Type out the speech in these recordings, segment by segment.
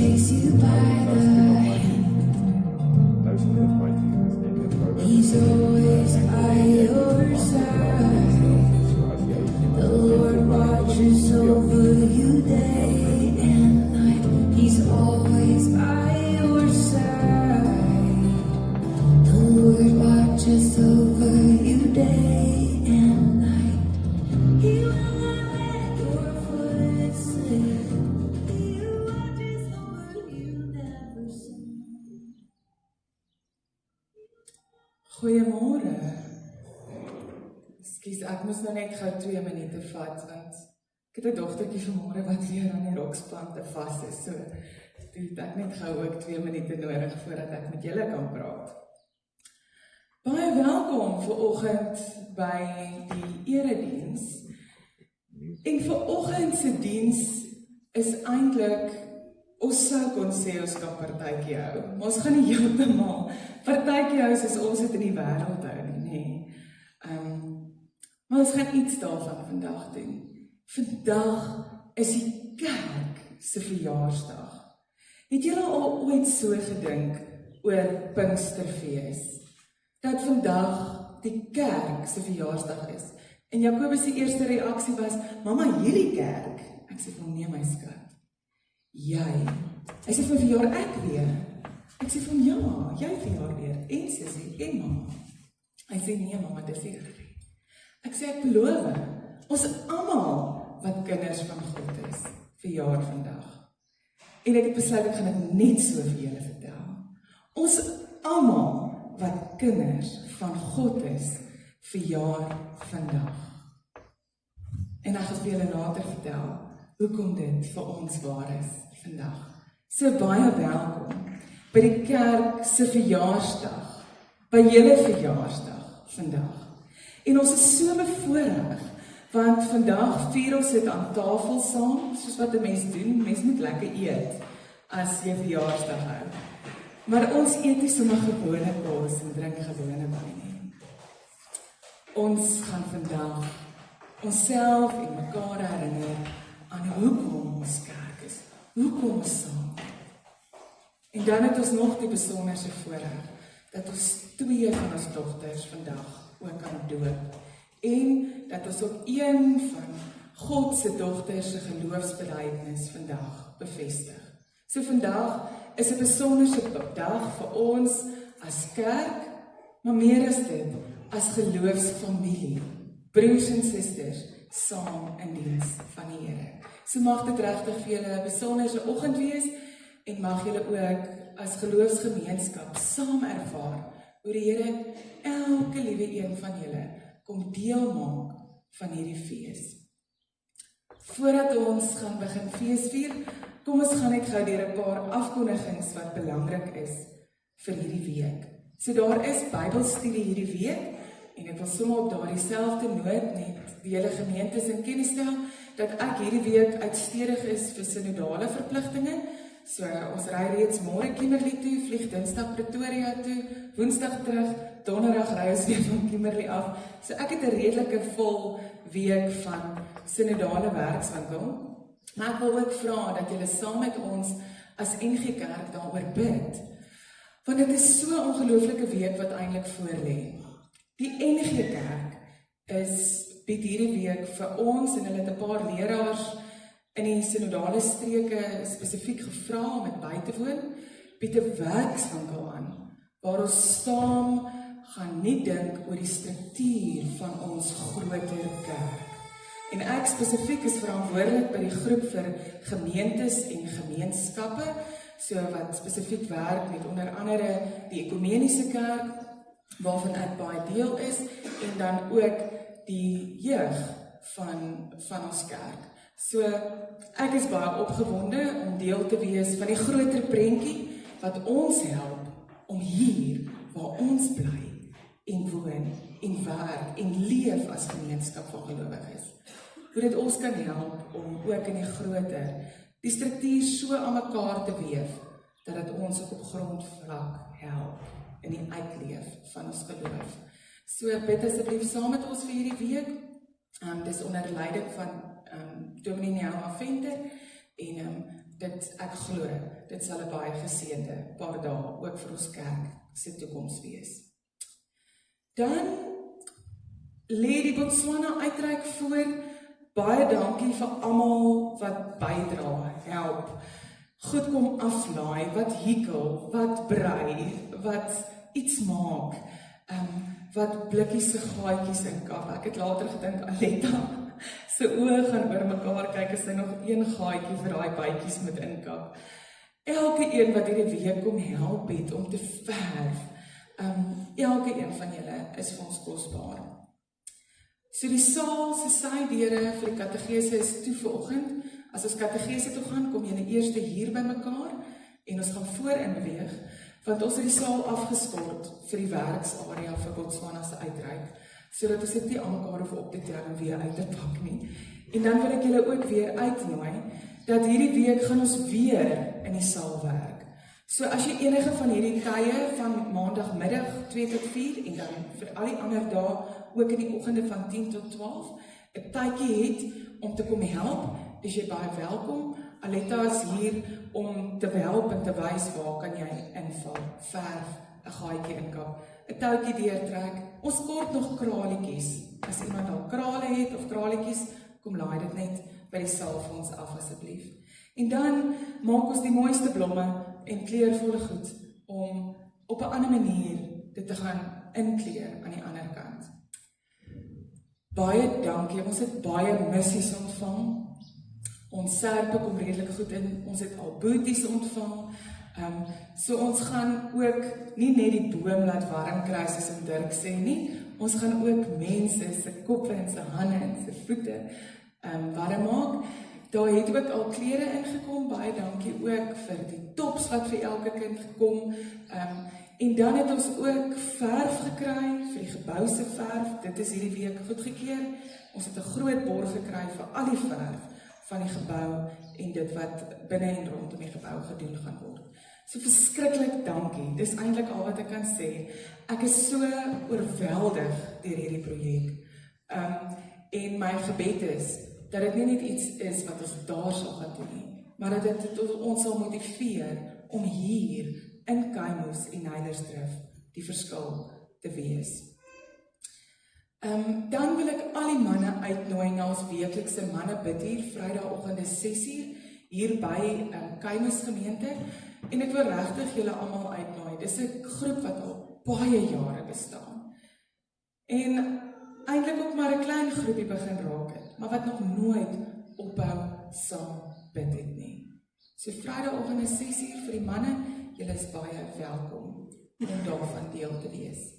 takes you by the hand. He's always by your side. The Lord watches over you day and night. He's always by your side. The Lord watches over you day and night. He will not let your foot slip. He watches over you, never sleep. Goeiemôre. Ekskuus, ek moes nou net gou 2 minute vat, want ek het 'n dogtertjie vanmôre wat weer aan die roksplante vas is, so toe het ek net gou ook 2 minute nodig voordat ek met julle kan praat. Baie welkom vanoggend by die erediens. En vanoggend se diens is eintlik, ons sou kon sê ons kan partytjie hou, maar ons gaan nie heeltemal partytjie hou soos ons het in die wêreld hou nie, maar ons gaan iets daarvan vandag doen. Vandag is die kerk se verjaarsdag. Het julle al ooit so gedink oor Pinksterfees? Dat vandag die kerk se verjaarsdag is. En Jakobus se eerste reaksie was, mamma, hierdie kerk? Ek sê vir hom, nee my skat. Jy. Hy sê vir verjaar ek weer. Ek sê vir hom, ja, jy verjaar weer. En sussie, en mamma. Hy sê, nee mamma, dis nie reg. Ek sê, ek beloof, ons almal wat kinders van God is, verjaar vandag. En ek het besluit, ek gaan dit net so vir julle vertel. Ons almal wat kinders van God is, verjaar vandag. En ek gaan vir julle later vertel, hoekom dit vir ons waar is vandag. So baie welkom by die kerk se verjaarsdag, by julle verjaarsdag vandag. En ons is so bevoorreg, want vandag vier ons dit aan tafel saam, soos wat 'n mens doen. Mens moet lekker eet as jy verjaarsdag hou. Maar ons eet nie sommer gewone kos en drink gewone wyn nie. Ons gaan vandag onsself en mekaar herinner aan hoekom ons kerk is, hoekom ons saam. En dan het ons nog die besonderse voorreg dat ons 2 van ons dogters vandag ook kan doop. En dat ons ook een van God se dogters se geloofsbelijdenis vandag bevestig. So vandag is 'n besonderse dag vir ons as kerk, maar meer as dit, as geloofsfamilie, broers en susters, saam in diens van die Here. So mag dit regtig vir julle 'n besonderse oggend wees, en mag julle ook as geloofsgemeenskap saam ervaar hoe die Here elke liewe een van julle kom deel maak van hierdie fees. Voordat ons gaan begin fees vier, kom ons gaan net gou deur 'n paar afkondigings wat belangrik is vir hierdie week. So daar is Bybelstudie hierdie week, en ek wil sommer op daardie selfde noot net die hele gemeentes in kennis stel, dat ek hierdie week uitstedig is vir synodale verpligtinge. So ons ry reeds môre Kimberley toe, vlieg Dinsdag Pretoria toe, Woensdag terug, Donderdag ry ons weer van Kimberley af. So ek het 'n redelike vol week van synodale werkswinkel. Maar ek wil ook vra dat julle saam met ons as NG Kerk daaroor bid. Want dit is so 'n ongelooflike week wat eintlik voorlê. Die NG Kerk bied hierdie week vir ons, en hulle het 'n paar leraars in die synodale streke spesifiek gevra om dit by te woon, bied 'n werkswinkel aan, waar ons saam gaan nie dink oor die struktuur van ons groter kerk. En ek spesifiek is verantwoordelik by die groep vir gemeentes en gemeenskappe, so wat spesifiek werk met onder andere die ekumeniese kerk, waarvan ek baie deel is, en dan ook die jeug van ons kerk. So ek is baie opgewonde om deel te wees van die groter prentjie wat ons help om hier waar ons bly en woon en werk en leef as gemeenskap van gelowiges. Hoe dit ons kan help om ook in die groter die struktuur so aan mekaar te weef dat dit ons op grondvlak help in die uitleef van ons geloof. So bid asseblief saam met ons vir hierdie week. Dis onder leiding van Dominee Nelma Venter, en ek glo, dit sal 'n baie geseënde paar dae ook vir ons kerk se toekoms wees. Dan lê die Botswana uitreik voor. Baie dankie vir almal wat bydra, help, goed kom aflaai, wat hikkel, wat brei, wat iets maak, wat blikkies se gaatjies inkap. Ek het later gedink, Aletta se oë gaan oor mekaar kyk as sy nog een gaatjie vir daai bytjies moet inkap. Elke een wat hierdie week kom help het om te verf, elke een van julle is vir ons kosbaar. So die saal se sydeure vir die kategese is toe vanoggend. As ons kategese toe gaan, kom julle eers hier by mekaar en ons gaan voorin beweeg, want ons het die saal afgeskort vir die werksarea vir Botswana se uitreik, sodat ons dit nie aan mekaar hoef op te tel en weer uit te pak nie. En dan wil ek julle ook weer uitnooi, dat hierdie week gaan ons weer in die saal werk. So as jy enige van hierdie tye van maandagmiddag 2 tot 4 en dan vir al die ander dae ook in die oggende van 10 tot 12 'n tydjie het om te kom help, is jy baie welkom. Aletta is hier om te help en te wys waar kan jy inval, verf, 'n gaatjie inkap, 'n touwtjie deurtrek. Ons kort nog kraletjies. As iemand al krale het of kraletjies, kom laai dit net by die saal vir ons af asseblief. En dan maak ons die mooiste blomme en kleurvolle goed om op 'n ander manier dit te gaan inkleur aan die ander kant. Baie dankie, ons het baie missies ontvang. Ons serpe kom redelik goed in, ons het al boeties ontvang. So ons gaan ook nie net die boom laat warm kry soos om Dirk sê nie, ons gaan ook mense se koppe en se hande en se voete warm maak. Daar het ook al klere ingekom, baie dankie ook vir die tops wat vir elke kind gekom. En dan het ons ook verf gekry, vir die gebou se verf, dit is hierdie week goedgekeur. Ons het 'n groot borg gekry vir al die verf van die gebou en dit wat binne en rondom die gebou gedoen gaan word. So verskriklik dankie, dis eintlik al wat ek kan sê. Ek is so oorweldig deur hierdie projek. En my gebed is, dat dit nie net iets is wat ons daar sal gaan doen nie, maar dat dit ons sal motiveer om hier in Kaimus en Heilersdrif die verskil te wees. Dan wil ek al die manne uitnooi na ons weeklikse mannebid hier, Vrydagoggende 6uur, hier by Kaimus gemeente, en ek wil regtig julle almal uitnooi. Dis 'n groep wat al baie jare bestaan. En eintlik ook maar 'n klein groepie begin raak het, maar wat nog nooit ophou saam bid het nie. So Vrydagoggende 6uur vir die manne, julle is baie welkom om daarvan deel te wees.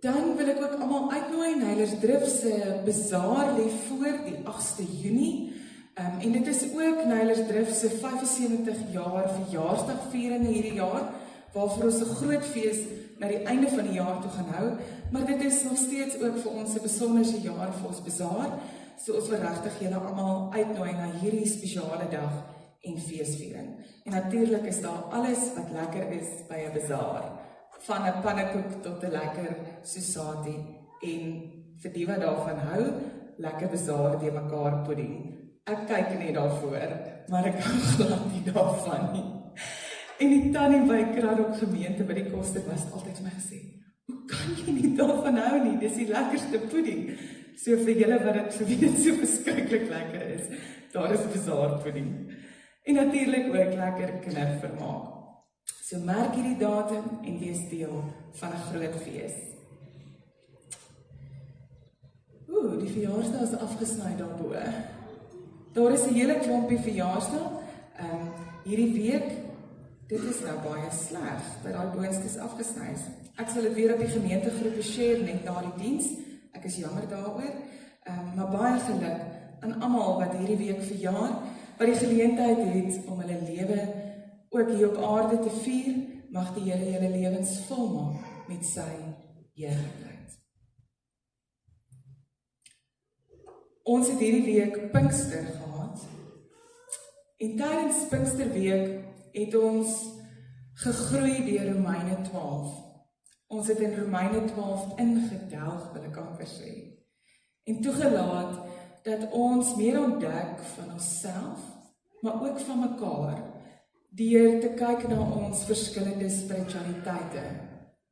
Dan wil ek ook almal uitnooi, Heilersdrif se bazaar lê voor die 8de Junie. En dit is ook Heilersdrif se 75 jaar verjaarsdagviering hierdie jaar, waarvoor ons 'n groot fees na die einde van die jaar toe gaan hou, maar dit is nog steeds ook vir ons 'n besonderse jaar vir ons bazaar, so ons wil regtig julle almal uitnooi na hierdie spesiale dag en feesviering. En natuurlik is daar alles wat lekker is by 'n bazaar, van 'n pannekoek tot 'n lekker sousati, en vir die wat daarvan hou, lekker bazaar die mekaar pudding. Ek kyk nie daarvoor, maar ek hou glad nie daarvan nie. En die tannie by Kraddock gemeente by die koste was altyd vir my gesê, hoe kan jy nie daarvan hou nie, dis die lekkerste pudding. So vir julle wat dit, vir wie dit so verskriklik lekker is, daar is bazaarpudding. En natuurlik ook lekker kindervermaak. So merk hierdie datum en wees deel van 'n groot fees. Die verjaarsdag is afgesny daarbo. Daar is 'n hele klompie verjaarsdag. Hierdie week, dit is nou baie sleg, dat daai boonstes afgesny is. Ek sal dit weer op die gemeentegroepe share net na die diens. Ek is jammer daaroor. Maar baie geluk aan almal wat hierdie week verjaar, wat die geleentheid het om hulle lewe ook hier op aarde te vier. Mag die Here julle lewens volmaak met sy heerlikheid. Ons het hierdie week Pinkster gehad. En tydens Pinksterweek het ons gegroei deur Romeine 12. Ons het in Romeine 12 ingedelg, wil ek amper sê. En toegelaat dat ons meer ontdek van onsself, maar ook van mekaar, deur te kyk na ons verskillende spiritualiteite.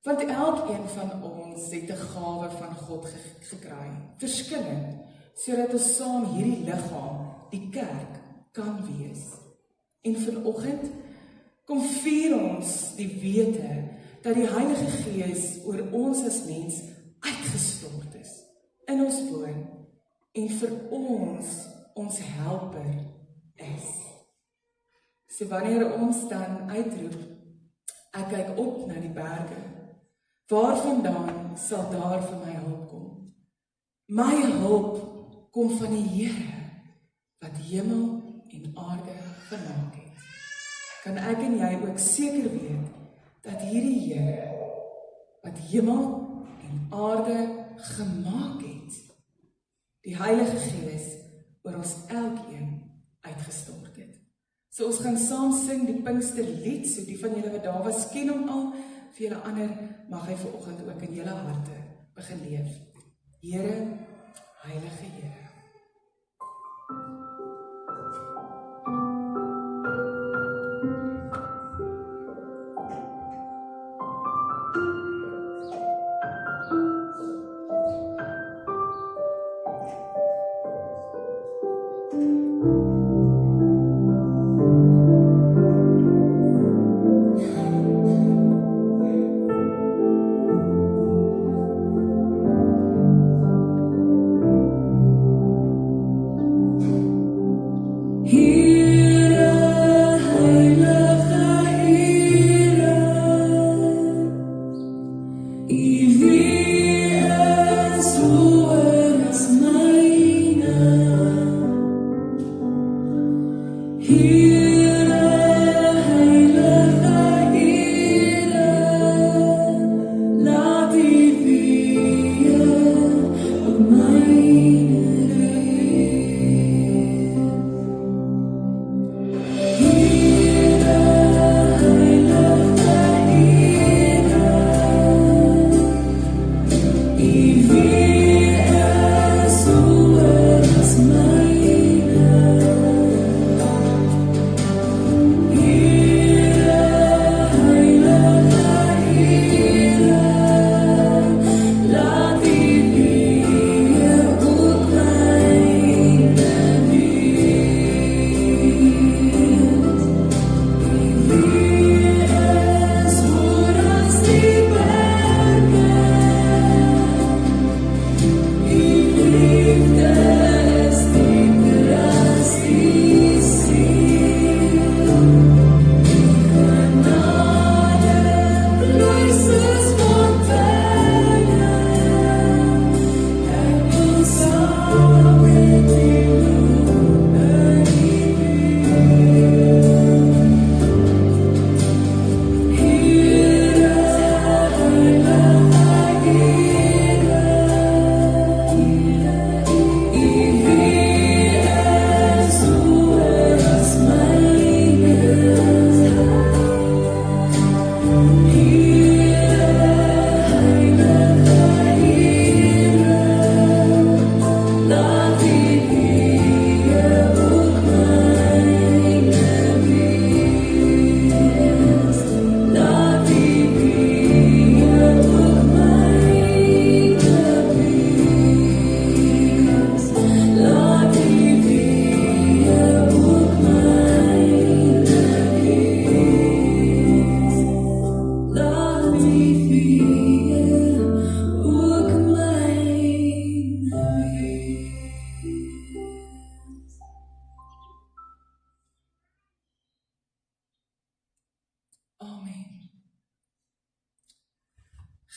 Want elkeen van ons het 'n gawe van God gekry, verskillend, sodat ons saam hierdie liggaam, die kerk, kan wees. En vanoggend kom vier ons die wete dat die Heilige Gees oor ons as mens uitgestort is, in ons woon, en vir ons helper is. So wanneer ons dan uitroep, ek kyk op na die berge, waarvandaan sal daar vir my hulp kom? My hulp kom van die Here, wat hemel en aarde gemaak het. Kan ek en jy ook seker weet, dat hierdie Here, wat hemel en aarde gemaak het, die Heilige Gees oor ons elkeen uitgestort het. So ons gaan saam sing die Pinksterlied, so die van julle wat daar was, ken hom al, vir julle ander mag hy vanoggend ook in julle harte begin leef. Here, Heilige Here.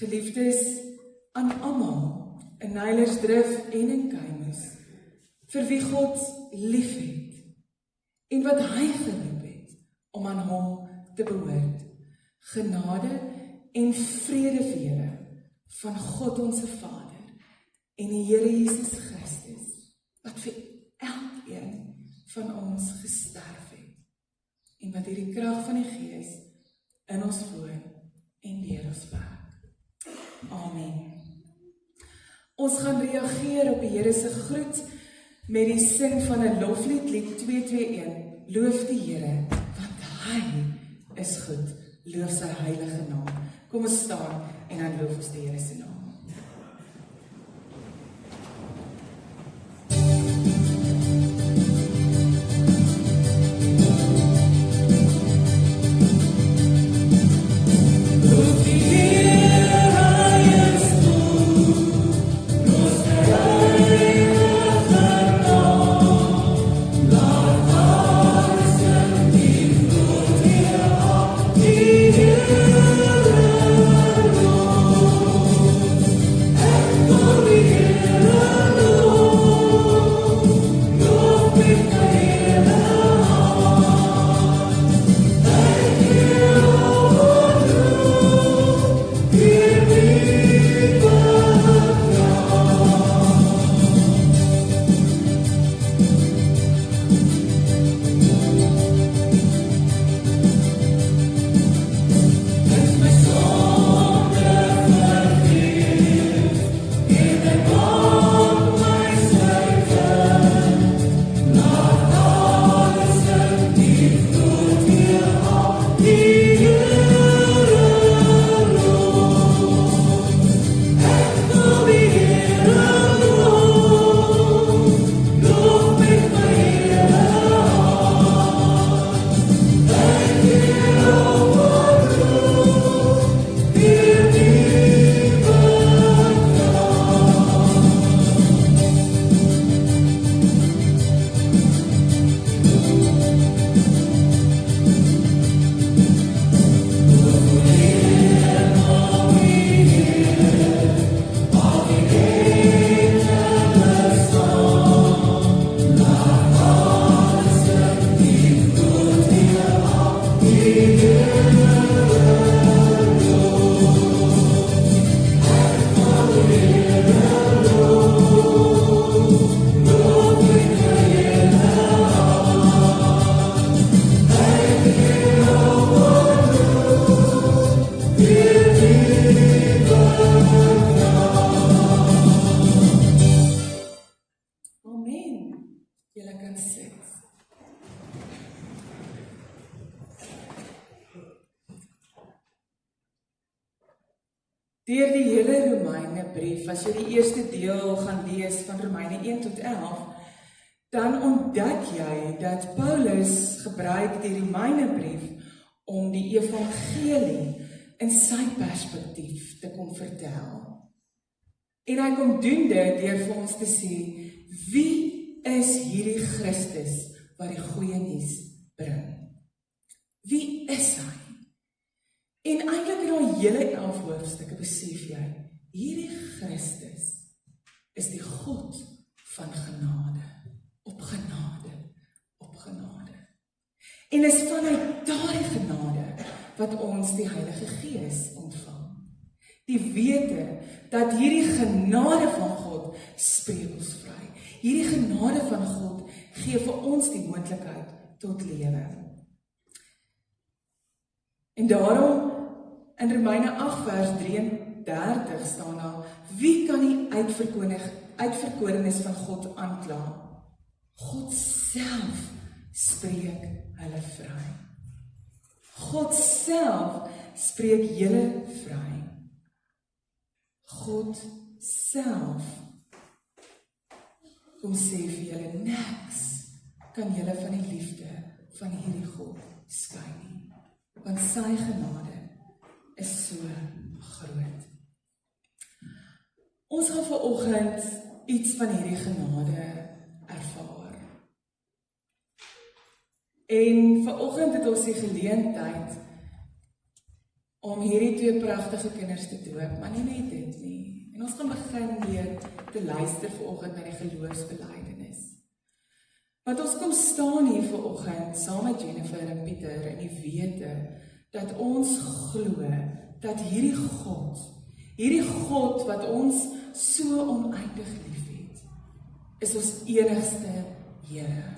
Geliefdes aan almal in Neilersdrif en in Keimus, vir wie God lief het en wat hy geroep het om aan hom te behoort. Genade en vrede vir julle van God ons Vader en die Here Jesus Christus, wat vir elkeen van ons gesterf het en wat hierdie krag van die Gees in ons woon en deur ons werk. Amen. Ons gaan reageer op die Here se groet met die sing van 'n loflied, lied 221. loof die Here, want hy is goed. Loof sy heilige naam. Kom ons staan en dan loof ons die Here se naam. Deur die hele Romeine brief, as jy die eerste deel gaan lees van Romeine 1 tot 11, dan ontdek jy dat Paulus gebruik die Romeine brief om die evangelie in sy perspektief te kom vertel. En hy kom doen dit deur vir ons te sê, wie is hierdie Christus wat die goeie nuus bring? Wie is hy? En eintlik in daai hele 11 hoofstukke besef jy, hierdie Christus is die God van genade, op genade, op genade. En is vanuit daardie genade wat ons die Heilige Gees ontvang. Die wete dat hierdie genade van God spreek ons vry. Hierdie genade van God gee vir ons die moontlikheid tot lewe. En daarom in Romeine 8 vers 33 staan daar, wie kan die uitverkorenes van God aankla? God self spreek hulle vry. God self spreek julle vry. God self kom sê vir julle, niks kan julle van die liefde van hierdie God skei nie, want sy genade is so groot. Ons gaan vanoggend iets van hierdie genade ervaar. En vanoggend het ons die geleentheid om hierdie twee pragtige kinders te doop, maar nie net dit nie. En ons gaan begin weer te luister vanoggend na die geloofsbelijdenis. Want ons kom staan hier vanoggend saam met Jennifer en Pieter in die wete dat ons glo dat hierdie God wat ons so oneindig liefhet, is ons enigste Here.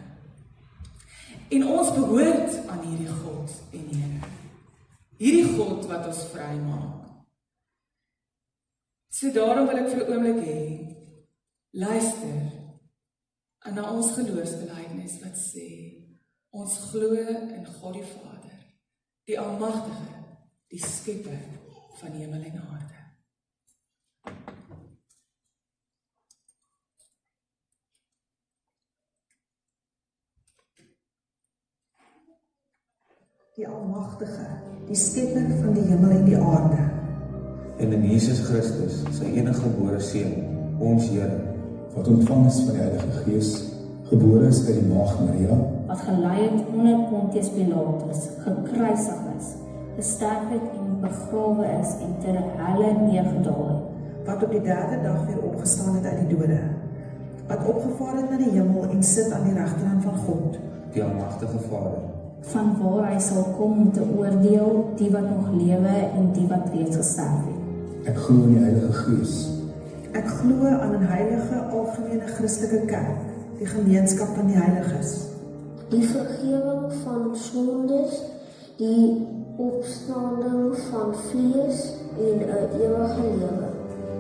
En ons behoort aan hierdie God en Here. Hierdie God wat ons vry maak. So daarom wil ek vir 'n oomblik hê, luister na ons geloofsbelijdenis wat sê, Ons glo in God die Vader, die Almagtige, die Skepper van hemel en aarde. Die Almagtige, die Skepper van die hemel en die aarde. En in Jesus Christus, sy enige gebore Seun, ons Here, wat ontvang is van die Heilige Gees, gebore is uit die Maagd Maria, wat gelei het onder Pontius Pilatus, gekruisig is, gesterf het en begrawe is en ter helle neergedaal het, wat op die derde dag weer opgestaan het uit die dode, wat opgevaar het na die hemel en sit aan die regterhand van God, die Almagtige Vader, van waar hy sal kom om te oordeel die wat nog lewe en die wat reeds gesterf het. ek glo in die Heilige Gees, ek glo aan 'n heilige algemene Christelike kerk, die gemeenskap van die heiliges, die vergifnis van sondes, die opstanding van vlees en 'n ewige lewe.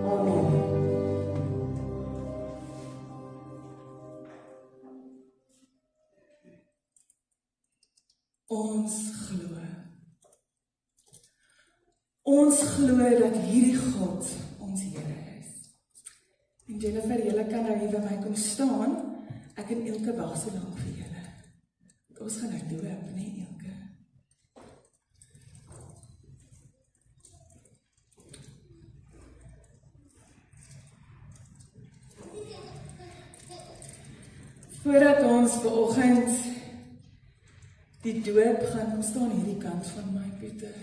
Amen. Ons glo dat hierdie God ons Here is. En Jennifer, julle kan nou hier by my kom staan. Ek en Elke wag so lank vir julle. Ons gaan nou doop, nee Elke. Voordat ons vanoggend die doop gaan, kom staan hierdie kant van my, Pieter.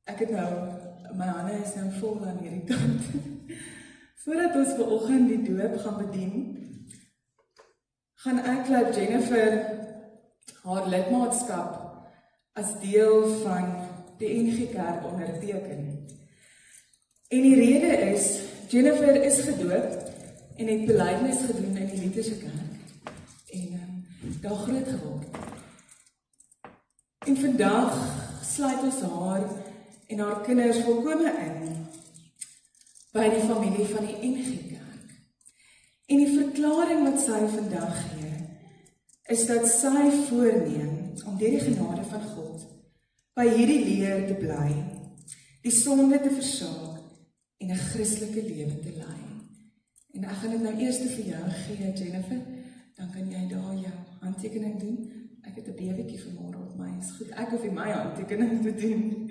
Ek het nou, my hande is nou vol aan hierdie kant. Voordat ons vanoggend die doop gaan bedien, gaan ek laat Jennifer haar lidmaatskap as deel van die NG Kerk onderteken. En die rede is, Jennifer is gedoop en het belydenis gedoen in die Lutherse Kerk en daar groot geword. En vandag sluit ons haar en haar kinders volkome in by die familie van die NG Kerk. En die verklaring wat sy vandag gee, is dat sy voorneem om deur die genade van God by hierdie leer te bly, die sonde te versaak en 'n Christelike lewe te lei. En ek gaan dit nou eers vir jou gee, Jennifer, dan kan jy daar jou handtekening doen. Ek het 'n bewetjie vanmôre op my, is goed, ek hoef nie my handtekening te doen.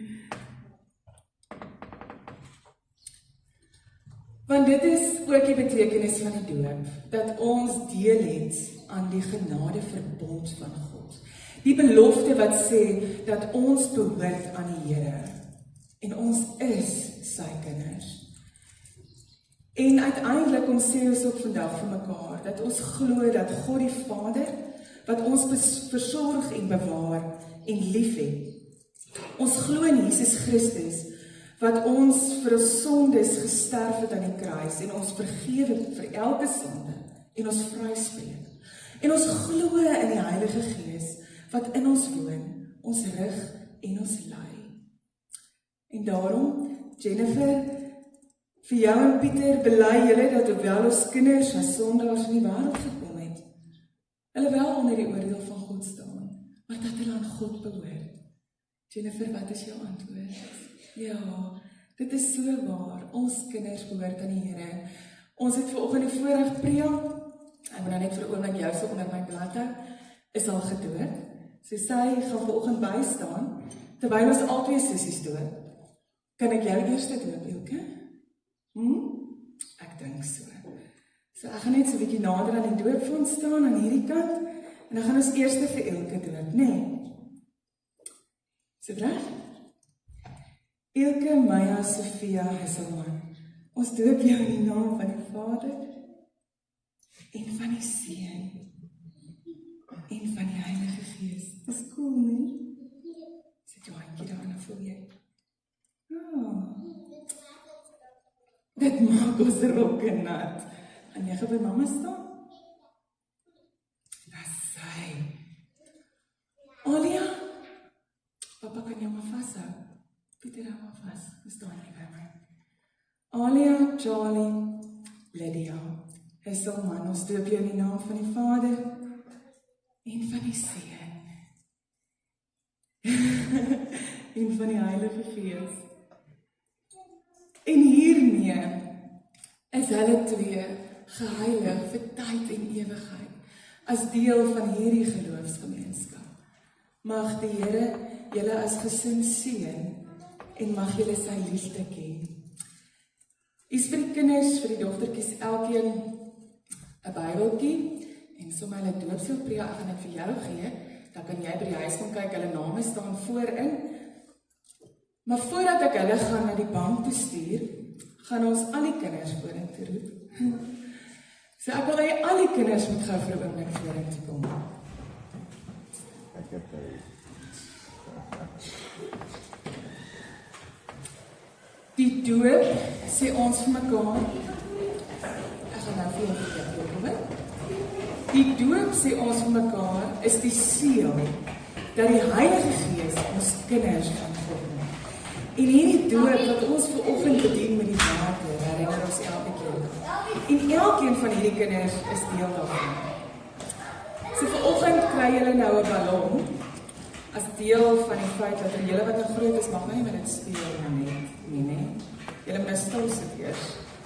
Want dit is ook die betekenis van die doop, dat ons deel het aan die genadeverbond van God. Die belofte wat sê dat ons behoort aan die Here en ons is sy kinders. En uiteindelik ons sê ons ook vandag vir mekaar, dat ons glo dat God die Vader, wat ons versorg en bewaar en lief het. Ons glo in Jesus Christus, wat ons vir ons sondes gesterf het aan die kruis en ons vergewe vir elke sonde en ons vryspreek. En ons glo in die Heilige Gees, wat in ons woon, ons rig en ons lei. En daarom, Jennifer, vir jou en Pieter bely julle dat hoewel ons kinders as sondaars in die wêreld gekom het, hulle wel onder die oordeel van God staan, maar dat hulle aan God behoort. Jennifer, wat is jou antwoord? Ja, dit is so waar. Ons kinders behoort aan die Here. Ons het vanoggend die voorreg Priya, ek moet nou net vir 'n oomblik jou so onder my blad hou, is al gedoop. So sy gaan vanoggend bystaan, terwyl ons albei sissies doop. Kan ek jou eerste doop, Elke? Ek dink so. So ek gaan net so 'n bietjie nader aan die doopfonds staan aan hierdie kant en dan gaan ons eers vir Elke doop, né? So reg? Elke Maya Sofia Hesselman. Ons doop jou in die naam van die Vader en van die Seun en van die Heilige Gees. Dis cool, nie? Sit jou handjie daar en voel jy. Dit maak ons rokke nat. En jy gaan by mamma staan? Dis sy. Alia, papa kan jou maar vashou. Pieter hou maar vas, ons staan nie by my. Alia, Charlie, Lydia, Hesselman, ons doop jou in die naam van die Vader en van die Seun en van die Heilige Gees. En hiermee is hulle twee geheilig vir tyd en ewigheid as deel van hierdie geloofsgemeenskap. Mag die Here julle as gesin seën en mag julle sy liefde ken. Is vir die kinders, vir die dogtertjies elkeen 'n Bybeltjie en sommer hulle doopselpreek gaan ek vir jou gee, dan kan jy by die huis gaan kyk, hulle name staan voorin. Maar voordat ek hulle gaan na die bank toe stuur, gaan ons al die kinders vorentoe roep. So ek wil hê al die kinders moet gou vir 'n oomblik vorentoe kom. Die doop sê ons vir mekaar. Ek gaan nou vir julle hoor. Die doop sê ons vir mekaar is die seël dat die Heilige Gees ons kinders gaan vorm. En hierdie doop wat ons vanoggend bedien met die water, herinner ons elke keer. En elkeen van hierdie kinders is deel daarvan. So vanoggend kry julle nou 'n ballon as deel van die feit dat julle wat nou groot is, mag nou nie met dit speel net. Nee. Julle moet nou stil sit eers.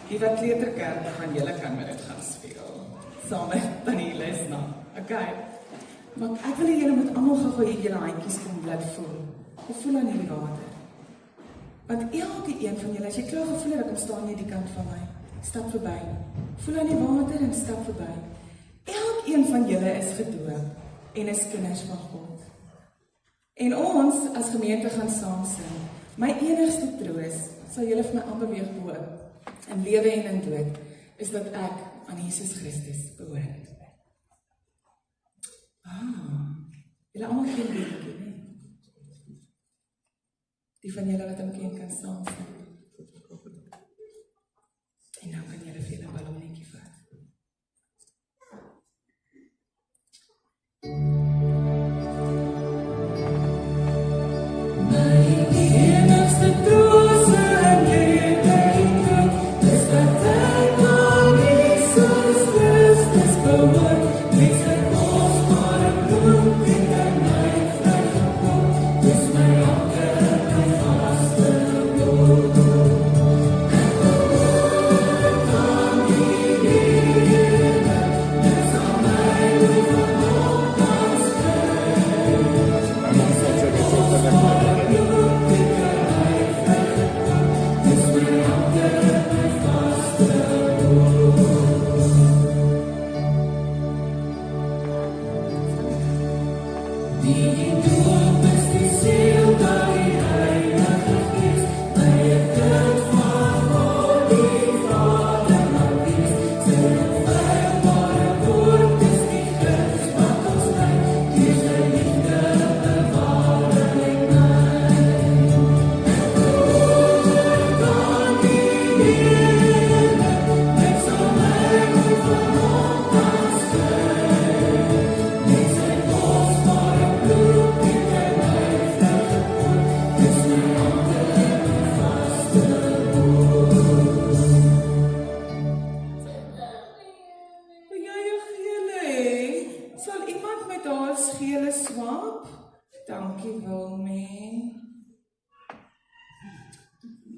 Die wat kleuterkerk gaan, julle kan met dit gaan speel. Saam met Tannie Lesna. Okay. Maar ek wil hê julle moet almal gou julle handjies kom laat voel. Hoe voel aan hierdie water? Want elke een van julle, as jy klaar gevoel het, kom staan jy die kant van my. Stap verby. Voel aan die water en stap verby. Elkeen van julle is gedoop en is kinders van God. En ons as gemeente gaan saam sing. My enigste troos, sal julle vir my aanbeweeg behoort, in lewe en in dood, is dat ek aan Jesus Christus behoort. Julle almal geen liedjie, nee? Die van julle wat hom ken kan saam sing. En nou kan julle vir 'n ballonnetjie vat.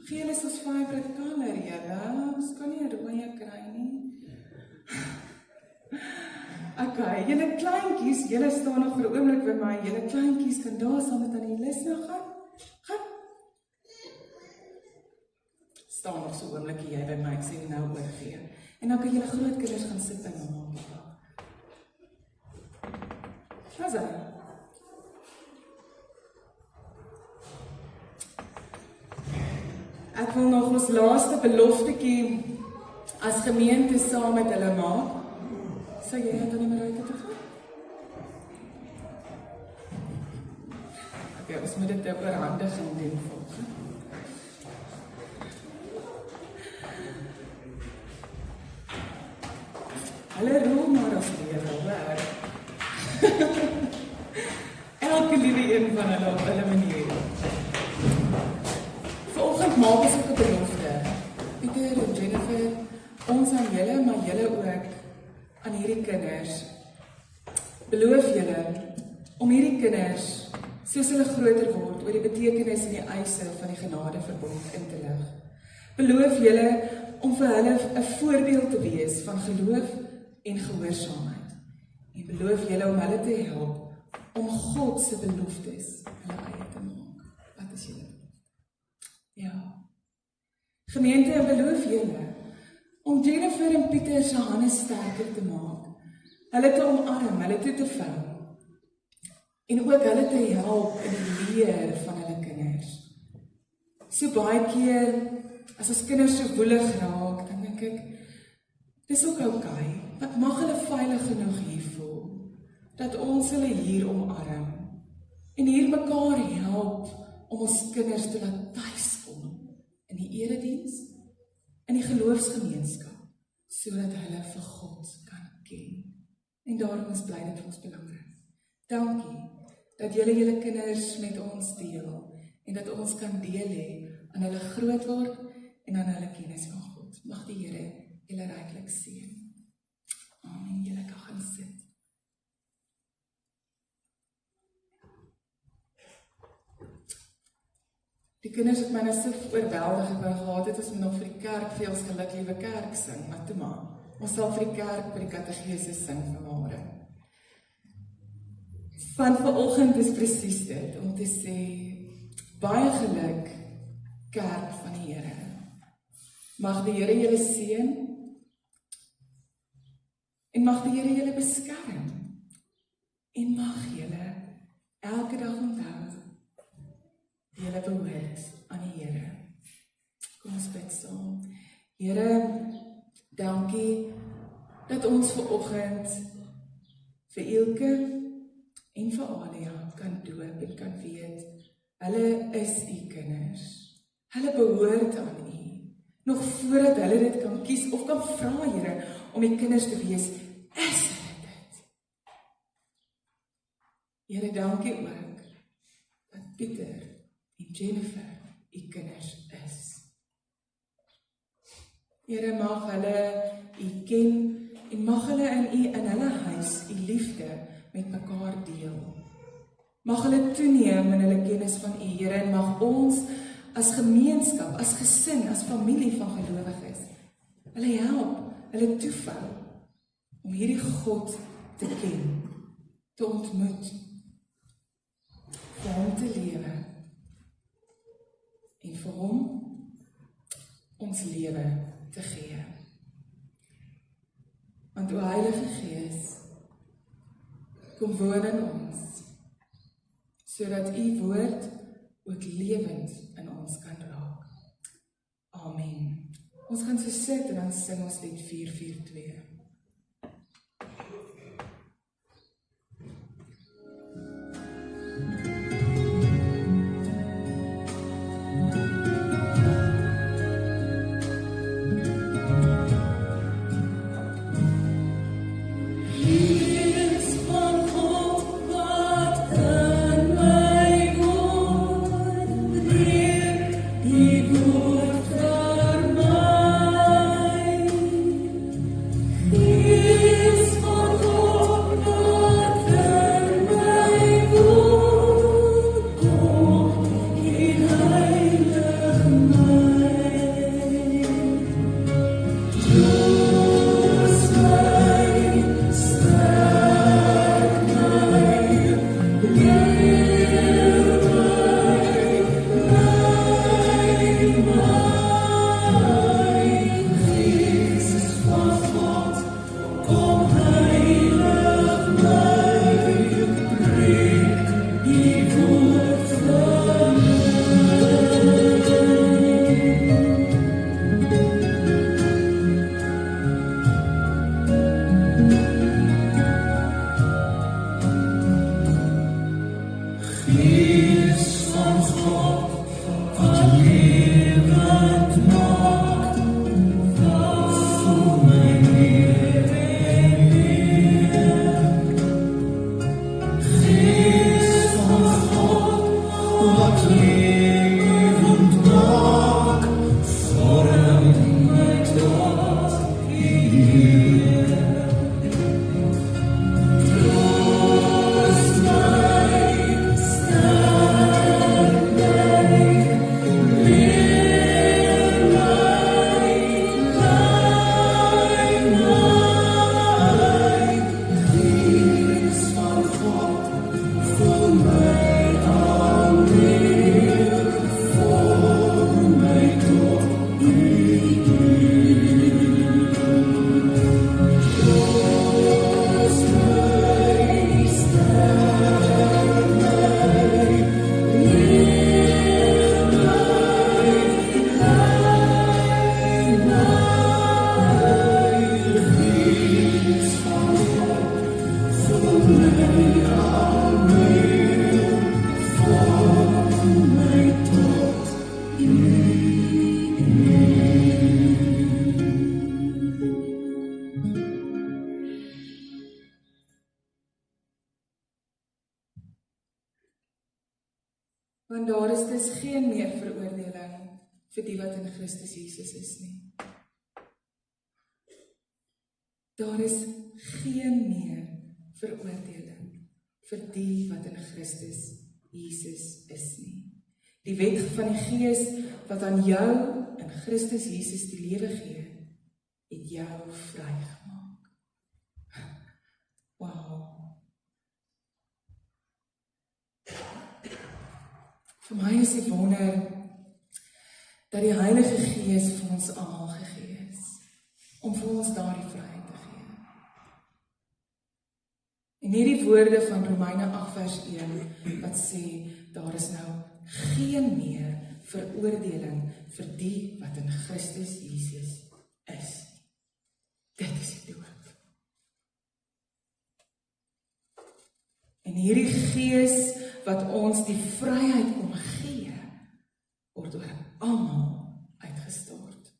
Geel is ons favorite color, julle. Ons kan nie 'n rooi kry nie. Okay, julle kleintjies, julle staan nog vir 'n oomblik by my. Julle kleintjies kan daar saam met Tannie Lesna gaan. Gaan. Staan nog so 'n oomblikie jy by my, ek sê nou oorgee. En dan kan julle groot kinders gaan sit en maak. Wat sê jy? Ek wil nog ons laaste beloftetjie as gemeente saam met hulle maak. Sou jy net aan die Maruike toe gaan? Okay, ons moet dit oorhandig en doen volgens. Hulle rol maar as weer hoor. Elke liewe een van hulle op hulle manier. Vanoggend maak ons ook 'n belofte. Pieter en Jennifer, ons aan julle, maar julle ook aan hierdie kinders. Beloof julle om hierdie kinders, soos hulle groter word, oor die betekenis en die eise van die genadeverbond in te lig. Beloof julle om vir hulle 'n voorbeeld te wees van geloof en gehoorsaamheid. En beloof julle om hulle te help om God se beloftes hulle eie te maak. Wat is julle? Ja. Gemeente, beloof julle om Jennifer en Pieter se hande sterker te maak, hulle te omarm, hulle toe te vou, en ook hulle te help in die leer van hulle kinders. So baie keer, as ons kinders so woelig raak, dan dink ek, dis ook okay, wat mag hulle veilig genoeg hier voel, dat ons hulle hier omarm, en hier mekaar help, om ons kinders te laat tuiskom, in die erediens, in die geloofsgemeenskap, sodat hulle vir God kan ken. En daarom is bly dit vir ons belangrik. Dankie, dat julle kinders met ons deel, en dat ons kan deel hê aan hulle groot word, en aan hulle kennis van God. Mag die Here julle ryklik seën. Amen. Julle kan gaan sit. Die kinders het my nou so oorweldig gehad het, as ons nog vir die kerk veels geluk liewe kerk sing, maar toe maar, ons sal vir die kerk by die katechese sing vanmôre. Van vanoggend is presies dit, om te sê, baie geluk, kerk van die Here. Mag die Here julle seën, en mag die Here julle beskerm, en mag julle elke dag onthou, julle behoort aan die Here. Kom ons bid saam. Here, dankie dat ons vanoggend vir Elke en vir Alia kan doop en kan weet, hulle is u kinders. Hulle behoort aan u. Nog voordat hulle dit kan kies of kan vra, Here, om die kinders te wees, is hulle dit. Here, dankie ook dat Pieter en Jennifer u kinders is. Here, mag hulle u ken en mag hulle in hulle huis u liefde met mekaar deel. Mag hulle toeneem in hulle kennis van u, Here, en mag ons as gemeenskap, as gesin, as familie van gelowiges, hulle help, hulle toevou om hierdie God te ken, te ontmoet, vir hom te lewe en vir hom ons lewe te gee. Want o Heilige Gees, kom woon in ons, sodat u woord ook lewend in ons kan raak. Amen. Ons gaan so sit en dan sing ons lied 442. Troost mij. Want daar is dus geen meer veroordeling vir die wat in Christus Jesus is nie. Daar is geen meer veroordeling vir die wat in Christus Jesus is nie. Die wet van die Gees wat aan jou in Christus Jesus die lewe gee, het jou vrygemaak. Wow. Vir my is die wonder dat die Heilige Gees vir ons almal gegee is, om vir ons daardie vryheid te gee. En hierdie woorde van Romeine 8 vers 1, wat sê, daar is nou geen meer veroordeling vir die wat in Christus Jesus is. Dit is die doop. En hierdie Gees wat ons die vryheid kom gee, word oor almal uitgestort.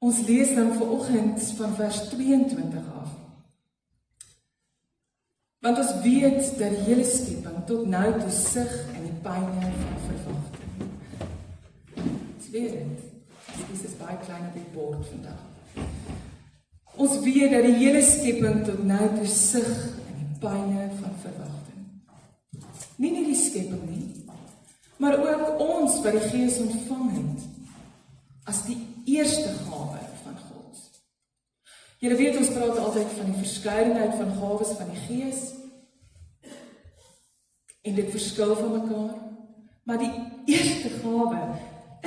Ons lees dan vanoggend van vers 22 af. Want ons weet dat die hele skepping tot nou toe sug in die pyne van verwagting. Ons weet dit. Dit is baie klein op die bord vandag. Ons weet dat die hele skepping tot nou toe sug in die pyne van verwagting. Nie net die skepping nie, maar ook ons wat die Gees ontvang het as die eerste gawe van God. Julle weet, ons praat altyd van die verskeidenheid van gawes van die Gees, en dit verskil van mekaar, maar die eerste gawe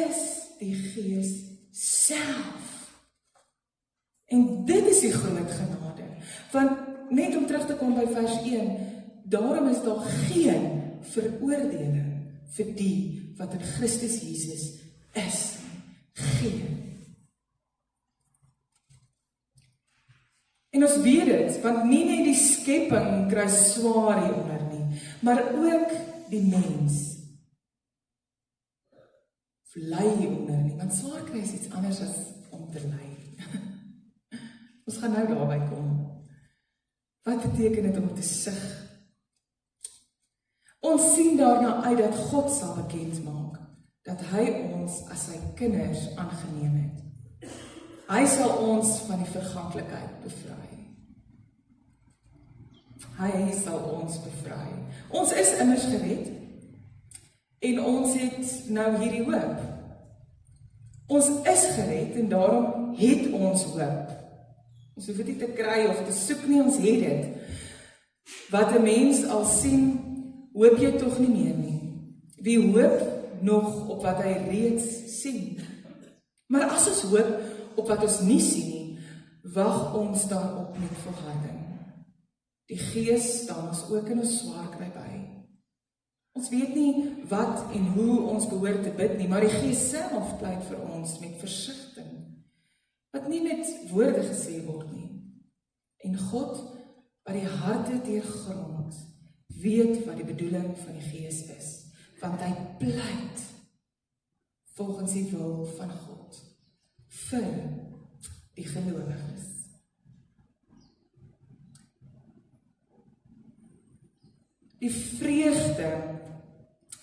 is die Gees self. En dit is die groot genade, want net om terug te kom by vers 1, daarom is daar geen veroordeling vir die wat in Christus Jesus is. Geen. En ons weet dit, want nie net die skepping kry swaar hieronder nie, maar ook die mens ly hieronder nie, want swaar kry is iets anders as om te ly. Ons gaan nou daarby kom. Wat beteken dit om te sug? Ons sien daarna uit dat God sal bekend maak, dat hy ons as sy kinders aangeneem het. Hy sal ons van die verganklikheid bevry. Hy sal ons bevry. Ons is immers gered, en ons het nou hierdie hoop. Ons is gered, en daarom het ons hoop. Ons hoef dit nie te kry of te soek nie, ons het dit. Wat 'n mens al sien, hoop jy tog nie meer nie. Wie hoop nog op wat hy reeds sien? Maar as ons hoop op wat ons nie sien nie, wag ons daarop met volharding. Die Gees staan ons ook in ons swaar kry by. Ons weet nie wat en hoe ons behoort te bid nie, maar die Gees self pleit vir ons met versigtiging, wat nie met woorde gesê word nie. En God, wat die harte deurgrond, weet wat die bedoeling van die Gees is, want hy pleit volgens die wil van God vir die gelowiges. Die vreugde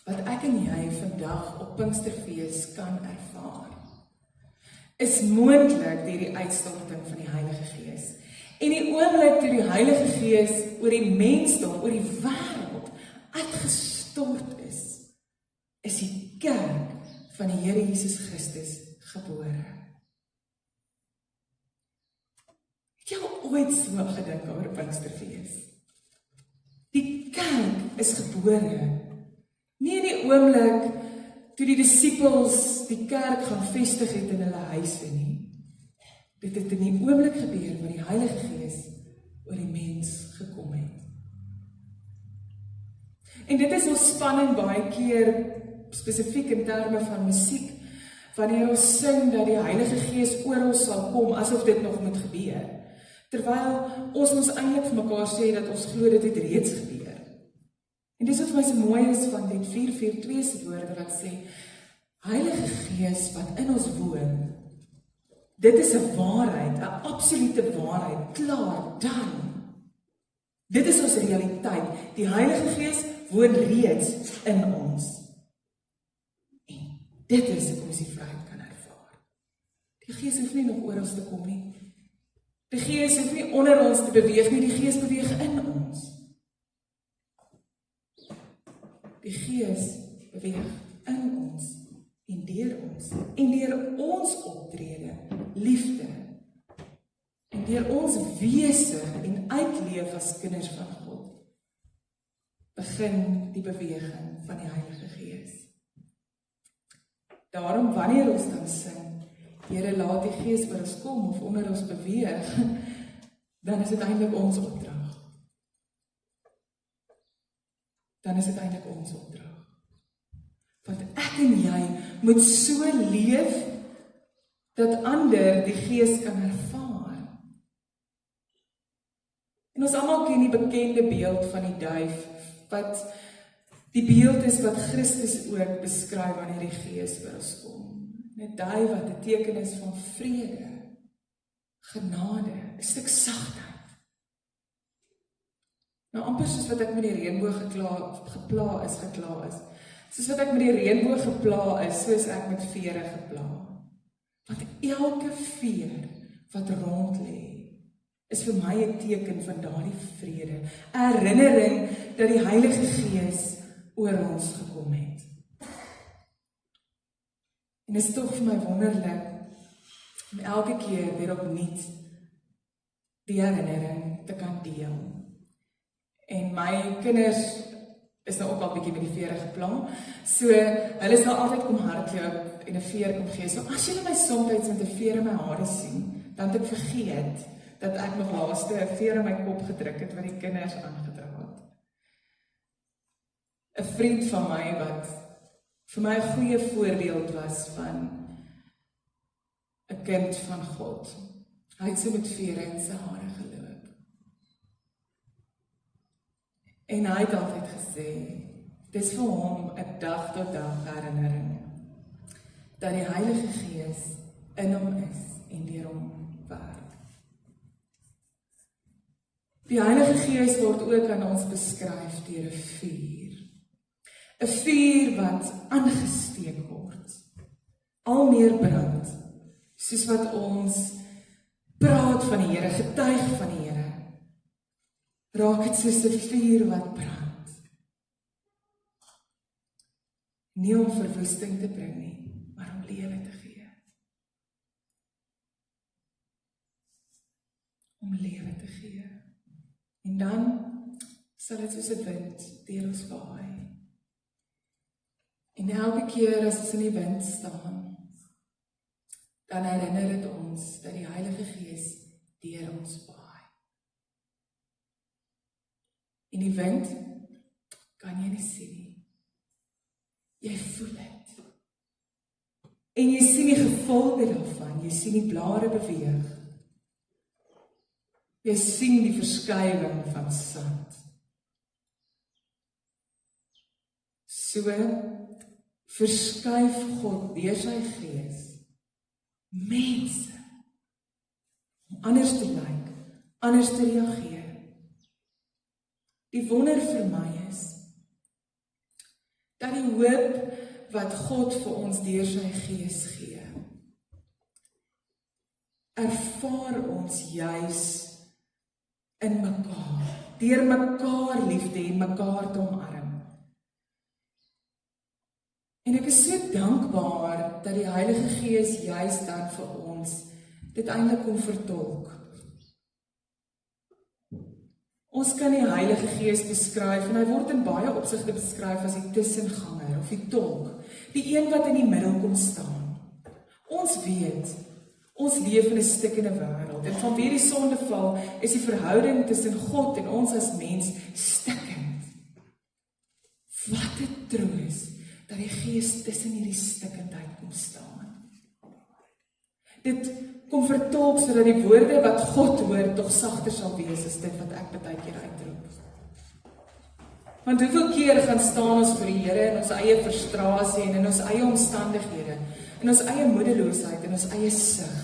wat ek en jy vandag op Pinksterfees kan ervaar, is moontlik deur die uitstorting van die Heilige Gees. En die oomblik toe die Heilige Gees oor die mensdom, oor die wêreld uitgestort is die kerk van die Here Jesus Christus gebore. Het jy al ooit so gedink oor Pinksterfees? Die kerk is gebore. Nie in die oomblik toe die disippels die kerk gaan vestig het in hulle huise nie. Dit het in die oomblik gebeur waar die Heilige Gees oor die mens gekom het. En dit is ons spannend baie keer, spesifiek in terme van musiek, wanneer ons sing dat die Heilige Gees oor ons sal kom, asof dit nog moet gebeur. Terwyl ons eintlik vir mekaar sê dat ons glo dit het reeds gebeur. En dis wat vir my so mooi is van die 4:4:2 se woorde wat sê, Heilige Gees wat in ons woon, dit is 'n waarheid, 'n absolute waarheid, klaar, dan. Dit is ons realiteit. Die Heilige Gees woon reeds in ons. En dit is hoe ons die vryheid kan ervaar. Die Gees hoef nie nog oor ons te kom nie. Die Gees hoef nie onder ons te beweeg nie, die Gees beweeg in ons. Die Gees beweeg in ons en deur ons optrede, liefde, en deur ons wese en uitleef as kinders van God, begin die beweging van die Heilige Gees. Daarom wanneer ons dan sing, Here, laat die Gees oor ons kom of onder ons beweeg, dan is dit eintlik ons opdrag. Want ek en jy moet so leef, dat ander die Gees kan ervaar. En ons almal ken die bekende beeld van die duif, wat die beeld is wat Christus ook beskryf wanneer die Gees oor ons kom. 'n duif wat 'n teken is van vrede, genade, 'n stuk sagtheid. Nou amper soos wat ek met die reënboog gepla is. Soos wat ek met die reënboog gepla is, soos ek met vere gepla. Want elke veer wat rond lê, is vir my 'n teken van daardie vrede, 'n herinnering dat die Heilige Gees oor ons gekom het. En dit is tog vir my wonderlik om elke keer weer opnuut die herinnering te kan deel. En my kinders is nou ook al bietjie met die vere geplan, so hulle sal altyd kom hardloop en 'n veer kom gee. So as julle my soms met 'n veer in my hare sien, dan het ek vergeet dat ek nog laaste 'n veer in my kop gedruk het wat die kinders aangedra het. 'n Vriend van my wat vir my 'n goeie voorbeeld was van 'n kind van God. Hy het so met vere in sy hare geloop. En hy het altyd gesê, dis vir hom 'n dag tot dag herinnering, dat die Heilige Gees in hom is en deur hom werk. Die Heilige Gees word ook aan ons beskryf deur 'n vuur. 'n Vuur wat aangesteek word, al meer brand, soos wat ons praat van die Here, getuig van die Here, raak dit soos 'n vuur wat brand. Nie om verwoesting te bring nie, maar om lewe te gee. Om lewe te gee. En dan sal dit soos 'n wind deur ons waai. En elke keer as ons in die wind staan, dan herinner dit ons dat die Heilige Gees deur ons waai. En die wind kan jy nie sien nie. Jy voel dit. En jy sien die gevolge daarvan, jy sien die blare beweeg. Jy sien die verskywing van sand. So verskuif God deur sy Gees mense om anders te lyk, anders te reageer. Die wonder vir my is dat die hoop wat God vir ons deur sy Gees gee, ervaar ons juis in mekaar, deur mekaar liefde en mekaar te omarm. En ek is so dankbaar dat die Heilige Gees juis dan vir ons dit eintlik kom vertolk. Ons kan die Heilige Gees beskryf, en hy word in baie opsigte beskryf as die tussenganger of die tolk, die een wat in die middel kom staan. Ons weet, ons leef in 'n stikkende wêreld, en vanweë die sondeval is die verhouding tussen God en ons as mens stikkend. Wat 'n troos dat die Gees tussen hierdie stikkendheid kom staan. Dit kom vertolk sodat die woorde wat God hoor tog sagter sal wees as dit wat ek baie keer uitroep. Want hoeveel keer gaan staan ons vir die Here in ons eie frustrasie en in ons eie omstandighede, in ons eie moedeloosheid, in ons eie sug,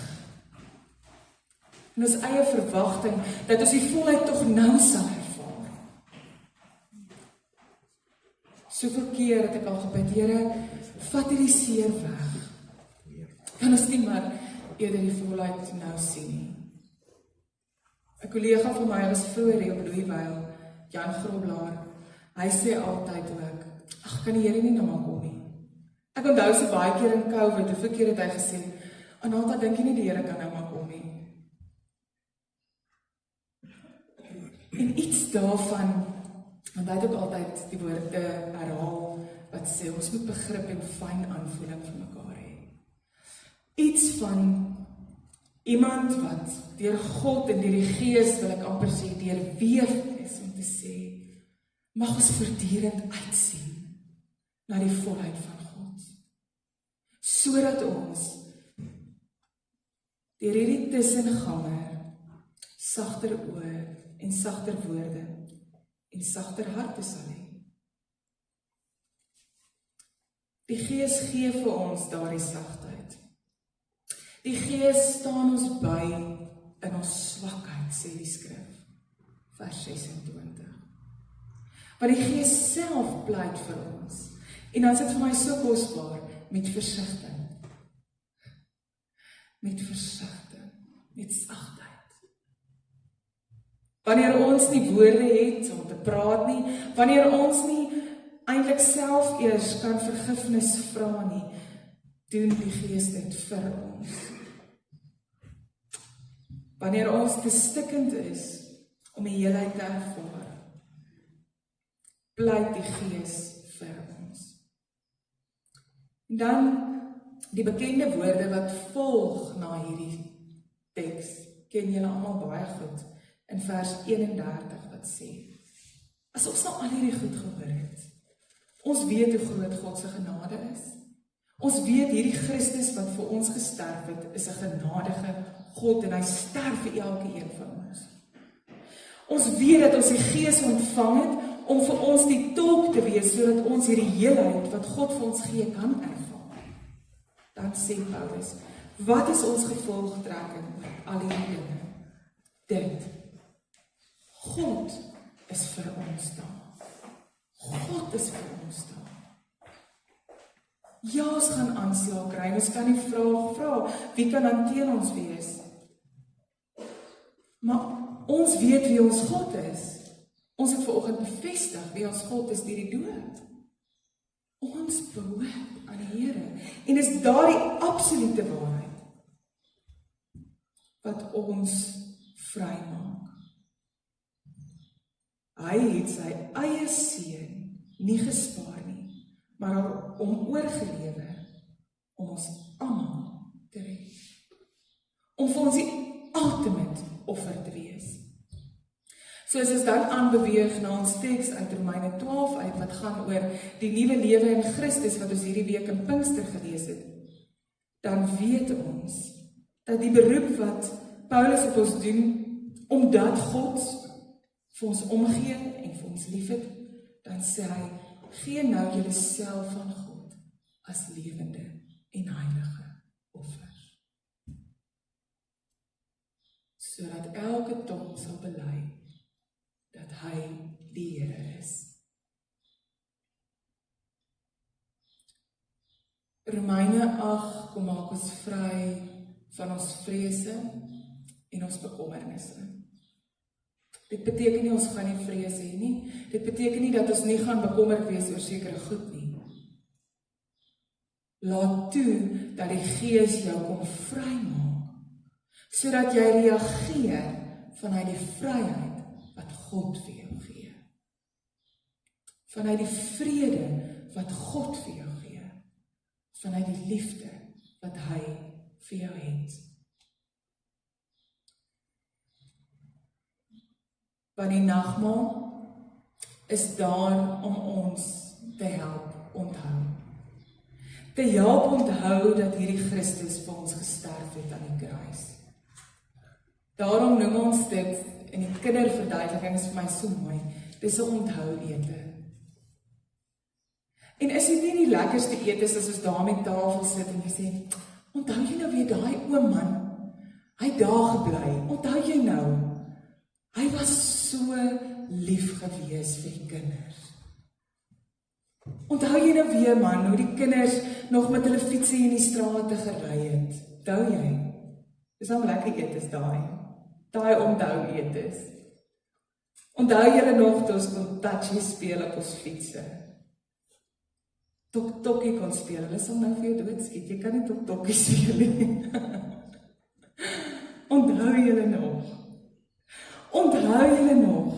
in ons eie verwagting dat ons die volheid tog nou sal ervaar. Soveel keer het ek al gebid, Here, vat hierdie seer weg. Kan ons nie maar eerder die volheid nou sien nie. 'n Kollega van my was vroeër hier op Louisville, Jan Groblaar. Hy sê altyd ook, ag, kan die Here nie nou maar kom nie. Ek onthou so baie keer in COVID, hoeveel keer het hy gesê, Anata, dink jy nie die Here kan nou maar kom nie. En iets daarvan, want hy het ook altyd die woorde herhaal, wat sê, ons moet begrip en fyn aanvoeling vir mekaar hê. Iets van iemand wat deur God en deur die Gees, wil ek amper sê, deurweef is om te sê, mag ons voortdurend uitsien na die volheid van God. Sodat ons deur hierdie tussenganger sagter oor en sagter woorde en sagter harte sal hê. Die Gees gee vir ons daardie sagtheid. Die Gees staan ons by in ons swakheid, sê die skrif, vers 26. Want die Gees self pleit vir ons. En dan is dit vir my so kosbaar, met versigtiging. Met versigtiging, met sagtheid. Wanneer ons nie woorde het om te praat nie, wanneer ons nie eintlik self eers kan vergifnis vra nie, doen die Gees dit vir ons. Wanneer ons te stikkend is om die heelheid te ervaar, pleit die Gees vir ons. En dan die bekende woorde wat volg na hierdie teks, ken julle almal baie goed, in vers 31 wat sê, as ons nou al hierdie goed gehoor het, ons weet hoe groot God se genade is, ons weet hierdie Christus wat vir ons gesterf het, is 'n genadige God en hy sterf vir elke een van ons. Ons weet dat ons die Gees ontvang het om vir ons die tolk te wees, sodat ons hierdie heelheid wat God vir ons gee kan ervaar. Dan sê Paulus, wat is ons gevolgtrekking met al hierdie dinge? Dit, God is vir ons daar. God is vir ons daar. Ja, ons gaan aanslag kry, ons kan die vraag vra, wie kan dan teen ons wees? Maar ons weet wie ons God is. Ons het vanoggend bevestig wie ons God is deur die dood. Ons behoort aan die Here. En is daardie absolute waarheid wat ons vrymaak. Hy het sy eie seun nie gespaar nie, maar hom oorgelewer om ons almal te red. Om vir ons die ultimate offer te wees. Soos ons dan aanbeweeg na ons teks uit Romeine 12 uit, wat gaan oor die nuwe lewe in Christus, wat ons hierdie week in Pinkster gelees het, dan weet ons, dat die beroep wat Paulus op ons doen, omdat God vir ons omgee en vir ons liefhet, dan sê hy, gee nou julle self aan God, as lewende en heilige offers. Sodat elke tong sal bely, dat hy die Here is. Romeine 8 kom maak ons vry van ons vrese en ons bekommernisse. Dit beteken nie ons gaan nie vrees hê nie. Dit beteken nie dat ons nie gaan bekommerd wees oor sekere goed nie. Laat toe dat die Gees jou kom vrymaak, sodat jy reageer vanuit die vryheid wat God vir jou gee. Vanuit die vrede wat God vir jou gee. Vanuit die liefde wat hy vir jou het. Want die nagmaal is daar om ons te help onthou. Te help onthou dat hierdie Christus vir ons gesterf het aan die kruis. Daarom noem ons dit, en die kinderverduideliking is vir my so mooi, dis 'n onthou-ete. En is dit nie die lekkerste etes as ons daar met tafel sit en jy sê, onthou jy nou weer daai oom man, hy daar gebly, onthou jy nou, hy was so lief gewees vir die kinders. Onthou jy nou weer man, hoe die kinders nog met hulle fietsie in die strate gery het? Onthou jy? Dis al lekker eetes daai onthou eetes. Onthou julle nog toe ons kon touchy speel op ons fietsse? Tok-tokkie kon speel, hulle sal nou vir jou doodskiet, jy kan nie tok-tokkie speel nie. Onthou julle nog? Onthou julle nog?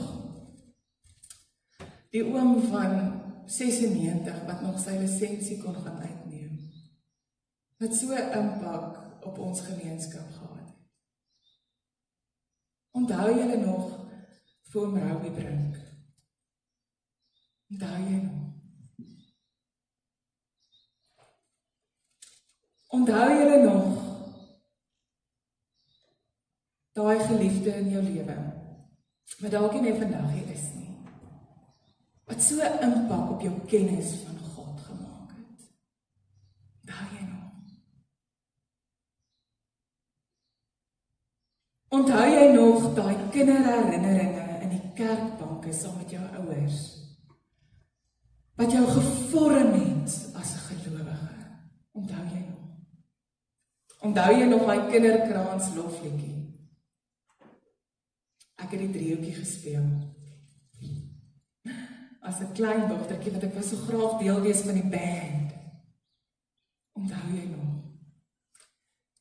Die oom van 96 wat nog sy lisensie kon gaan uitneem, wat so 'n impak op ons gemeenskap gehad het. Onthou julle nog vir oom Robbie Brink? Onthou jy nog? Onthou julle nog daai geliefde in jou lewe, wat dalk nie meer vandag hier is nie, wat so 'n impak op jou kennis van God gemaak het? Onthou jy nog? Onthou jy nog daai kinderherinneringe in die kerkbanke saam met jou ouers, wat jou gevorm het as 'n gelowige? Onthou jy nog? Onthou jy nog daai kinderkraans lofliedjie? Ek het die driehoekie gespeel. As 'n klein dogtertjie, wat ek wou so graag deel wees van die band. Onthou jy nog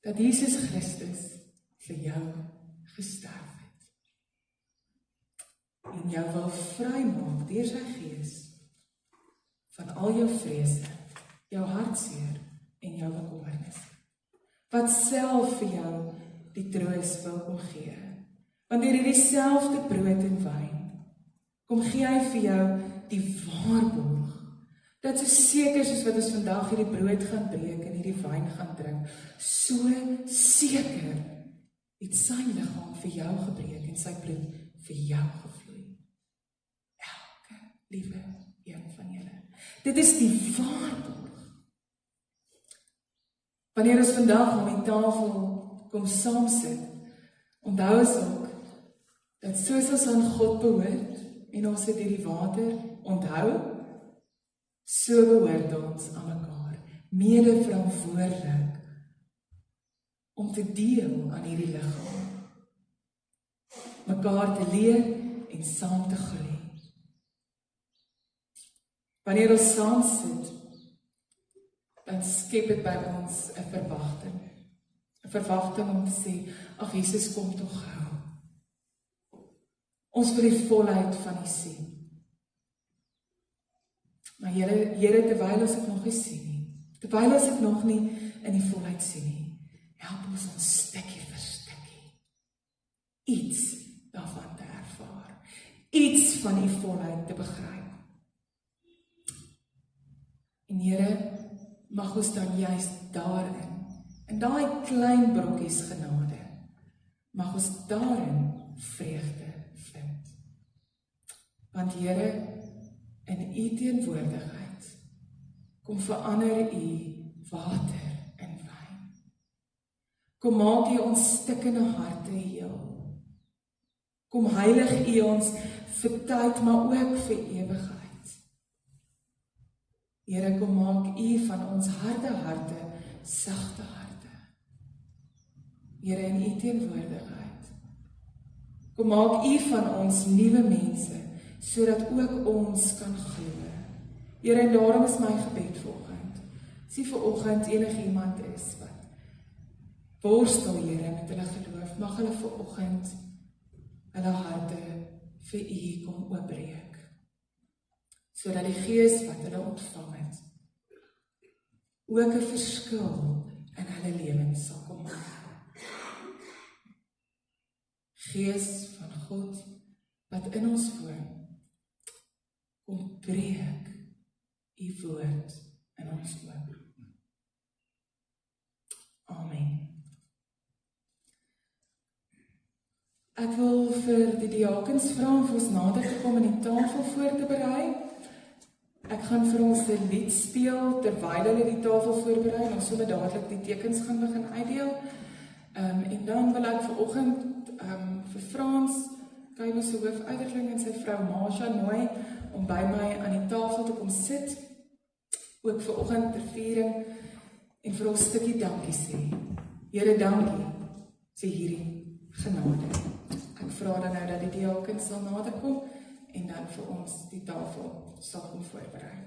dat Jesus Christus vir jou gesterf het en jou wil vrymaak deur sy Gees van al jou vrese, jou hartseer en jou bekommernisse, wat self vir jou die troos wil kom gee? Want deur hierdie selfde brood en wyn kom gee hy vir jou die waarborg, dat so seker soos wat ons vandag hierdie brood gaan breek en hierdie wyn gaan drink, so seker het sy liggaam vir jou gebreek en sy bloed vir jou gevloei. Elke liewe een van julle. Dit is die waarborg. Wanneer ons vandag om die tafel kom saam sit, onthou ons ook dat soos ons aan God behoort en ons het hierdie water onthou, so behoort ons aan mekaar, mede verantwoordelik om te deel aan hierdie liggaam, mekaar te leer en saam te groei. Wanneer ons saam sit, dan skep dit by ons 'n verwagting om te sê, ag Jesus, kom tog gou. Ons wil die volheid van U sien. Maar Here, terwyl ons dit nog nie sien nie, terwyl ons dit nog nie in die volheid sien nie, help ons stukkie vir stukkie iets daarvan te ervaar, iets van die volheid te begryp. En Here, mag ons dan juist daarin, in daai klein brokkies genade, mag ons daarin vreugde vind. Want Here, in U teenwoordigheid kom verander U water in wyn. Kom maak U ons stikkende harte heel. Kom heilig U ons vir tyd, maar ook vir ewigheid. Here, kom maak U van ons harde harte sagte harte. Here, in U teenwoordigheid. Kom maak U van ons nuwe mense, sodat ook ons kan glo. Here, en daarom is my gebed vanoggend. As vir oggend enigiemand is wat worstel, Here, met hulle geloof, mag hulle vanoggend hulle harte vir U kom oopbreek, sodat die Gees wat hulle ontvang het, ook 'n verskil in hulle lewens sal kom maak. Gees van God wat in ons woon, kom breek U woord in ons oop. Amen. Ek wil vir die diakens vra om vir ons nader te kom en die tafel voor te berei. Ek gaan vir ons 'n lied speel terwyl hulle die tafel voorberei en ons sal dadelik die tekens gaan begin uitdeel. En dan wil ek vanoggend vir Frans, Kyle se hoofuiderling en sy vrou Masha nooi om by my aan die tafel te kom sit ook vir oggend ter viering en vir ons stukkie dankie sê. Here, dankie, sê hierdie genade. Ek vra dan nou dat die diaken sal naderkom en dan vir ons die tafel sal kom voorberei.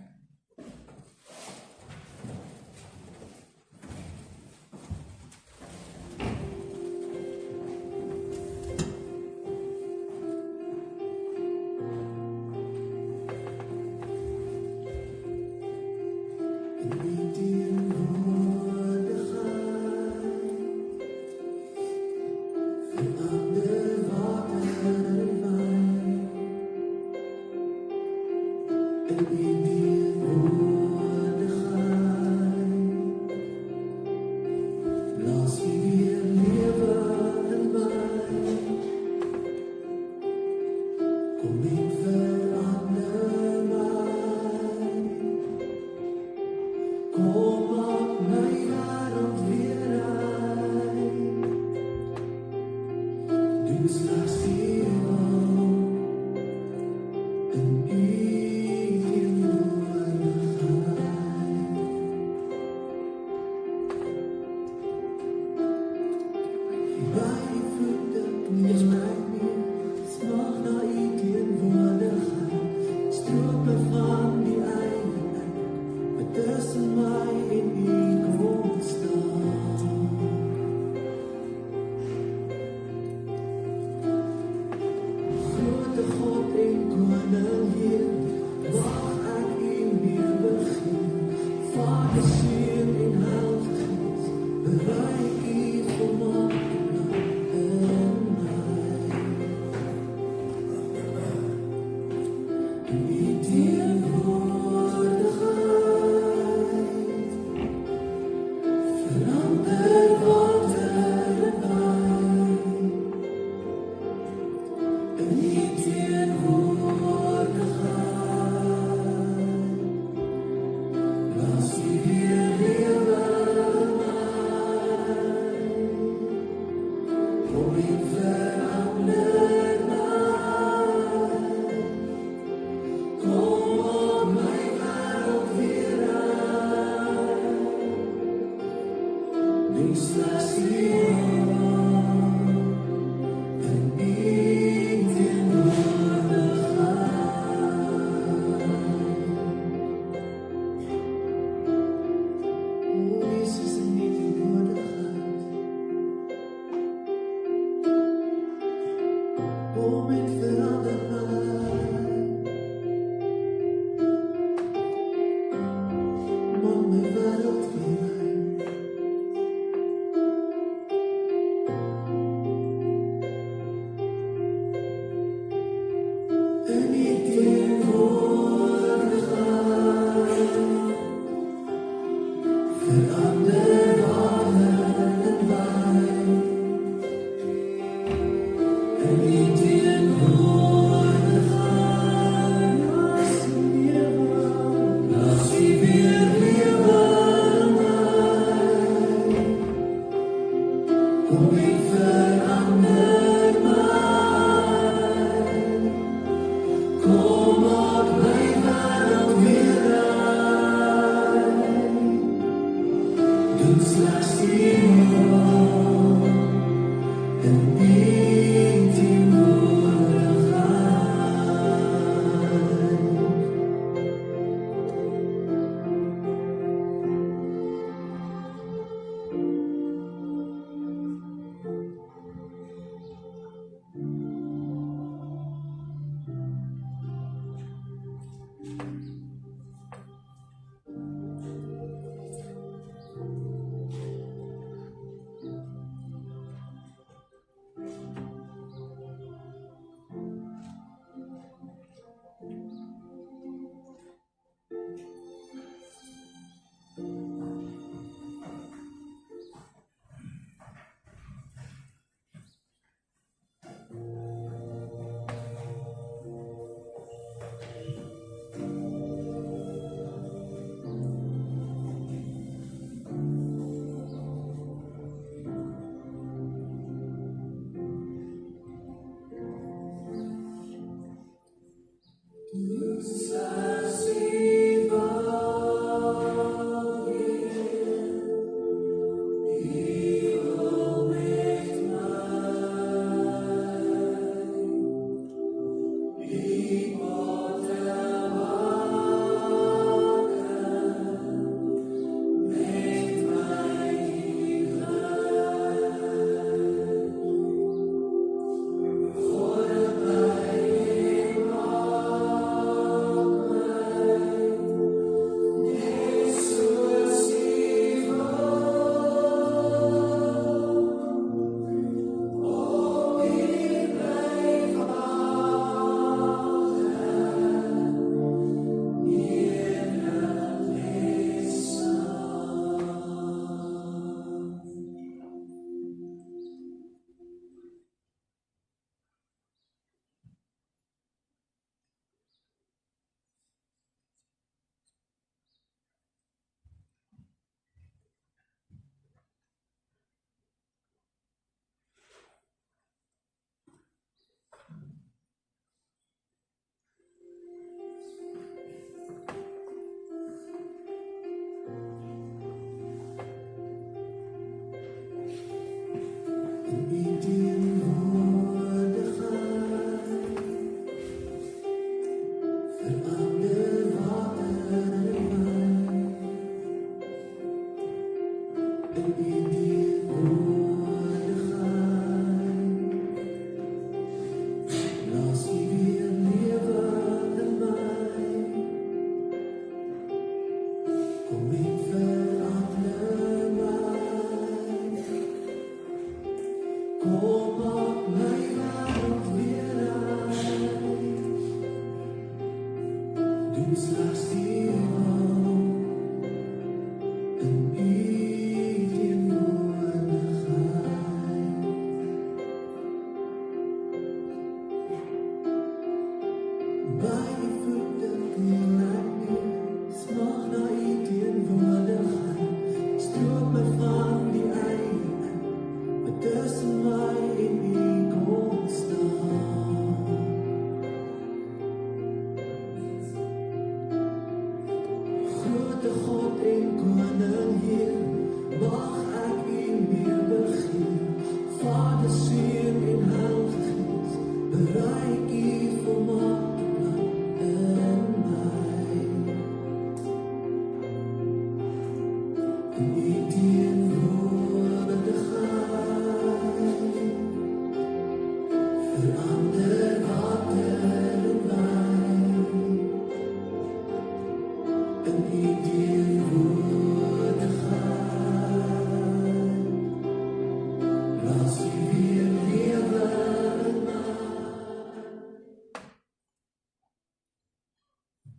Sassiva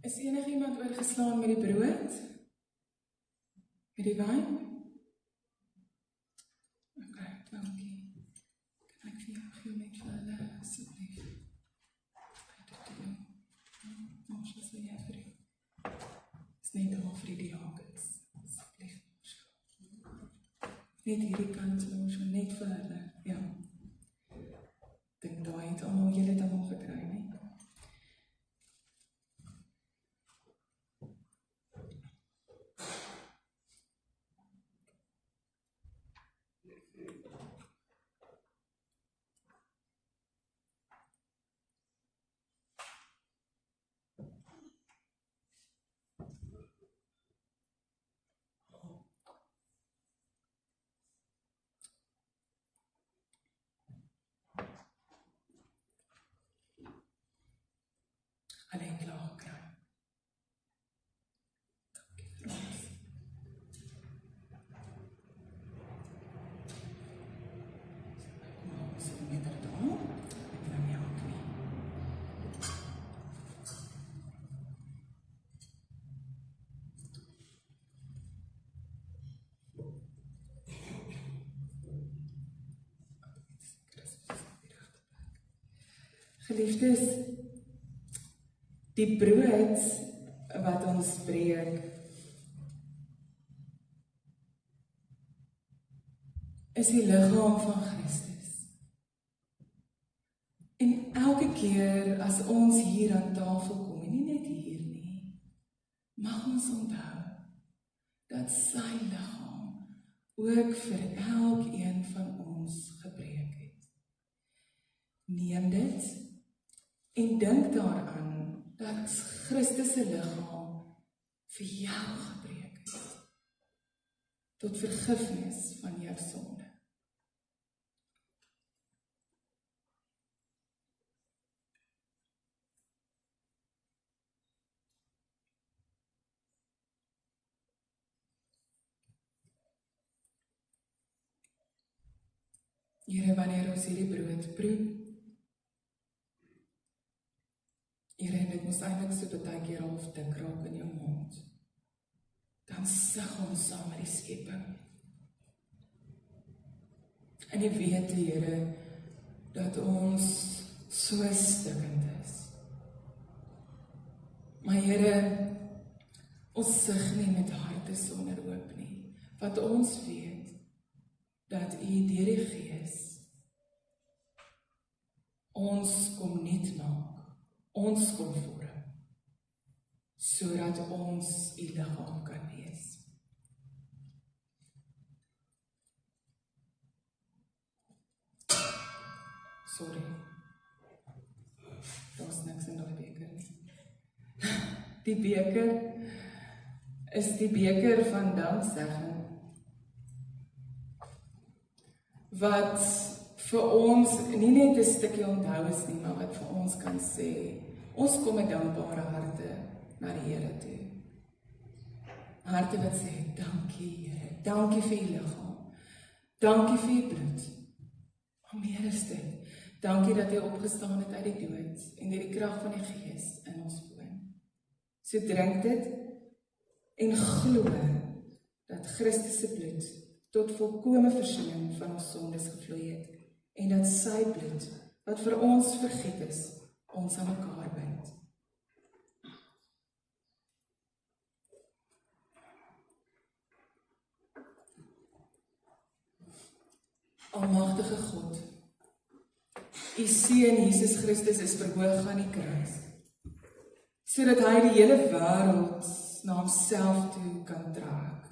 Is enigiemand oorgeslaan met die brood? Met die wyn? Ok, dankie. Kan ek vir jou gee met vir hulle, asseblief? Ons sal jy vir jou. Is net daar vir die diakens, asseblief. Net hierdie kant, ons net vir hulle, ja. Dink daai het almal, julle het almal gekry, nie? Alleen klaar gekry. Dankie vir ons. Kom maar, ons sal net daar. Ek wil nie help nie. Geliefdes, die brood wat ons breek is die liggaam van Christus. En elke keer as ons hier aan tafel kom, en nie net hier nie, mag ons onthou dat sy liggaam ook vir elkeen van ons gebreek het. Neem dit en dink daaraan dat Christus se liggaam vir jou gebreek het, tot vergifnis van jou sonde. Here, wanneer ons hierdie brood proe, Here, en dit moes eintlik so baie keer half dik raak in jou mond, dan sug ons saam met die skepping. En jy weet, Here, dat ons so stikkend is. Maar Here, ons sug nie met harte sonder hoop nie, want ons weet dat U deur die Gees ons kom nuut maak, ons kom vorm, sodat ons U liggaam kan wees. Sorry, daar's niks in daai beker nie. Die beker is die beker van danksegging, wat vir ons nie net 'n stukkie onthou is nie, maar wat vir ons kan sê, ons kom met dankbare harte na die Here toe. Harte wat sê, dankie Here, dankie vir u liggaam, dankie vir u bloed, maar meer is dit, dankie dat u opgestaan het uit die dood, en deur die krag van die Gees in ons woon. So drink dit, en glo dat Christus se bloed tot volkome versoening van ons sondes gevloei het, en dat sy bloed, wat vir ons vergiet is, ons aan mekaar bind. Almagtige God, u Seun Jesus Christus is verhoog aan die kruis, sodat hy die hele wêreld na homself toe kan trek.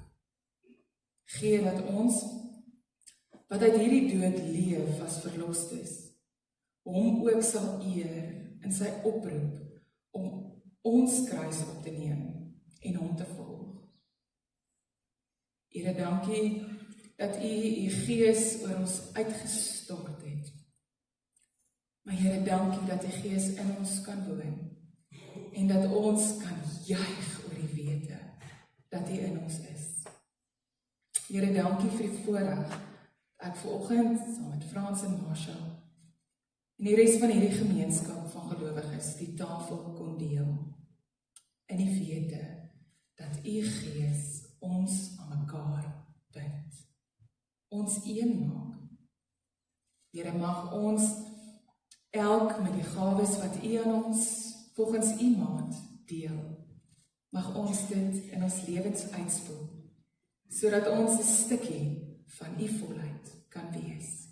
Gee dat ons, wat uit hierdie dood leef as verlostes, hom ook sal eer in sy oproep om ons kruis op te neem en hom te volg. Here, dankie dat u Gees oor ons uitgestort het. Maar Here, dankie dat die Gees in ons kan woon en dat ons kan juig oor die wete dat hy in ons is. Here, dankie vir die voorreg dat ek vanoggend saam met Frans en Marsha en die res van hierdie gemeenskap van gelowiges die tafel kon deel in die wete dat u Gees ons aan mekaar bind, ons een maak. Here, mag ons elk met die gawes wat u aan ons volgens u maat deel, mag ons dit in ons lewens uitspoel, sodat ons 'n stukkie van u volheid kan wees.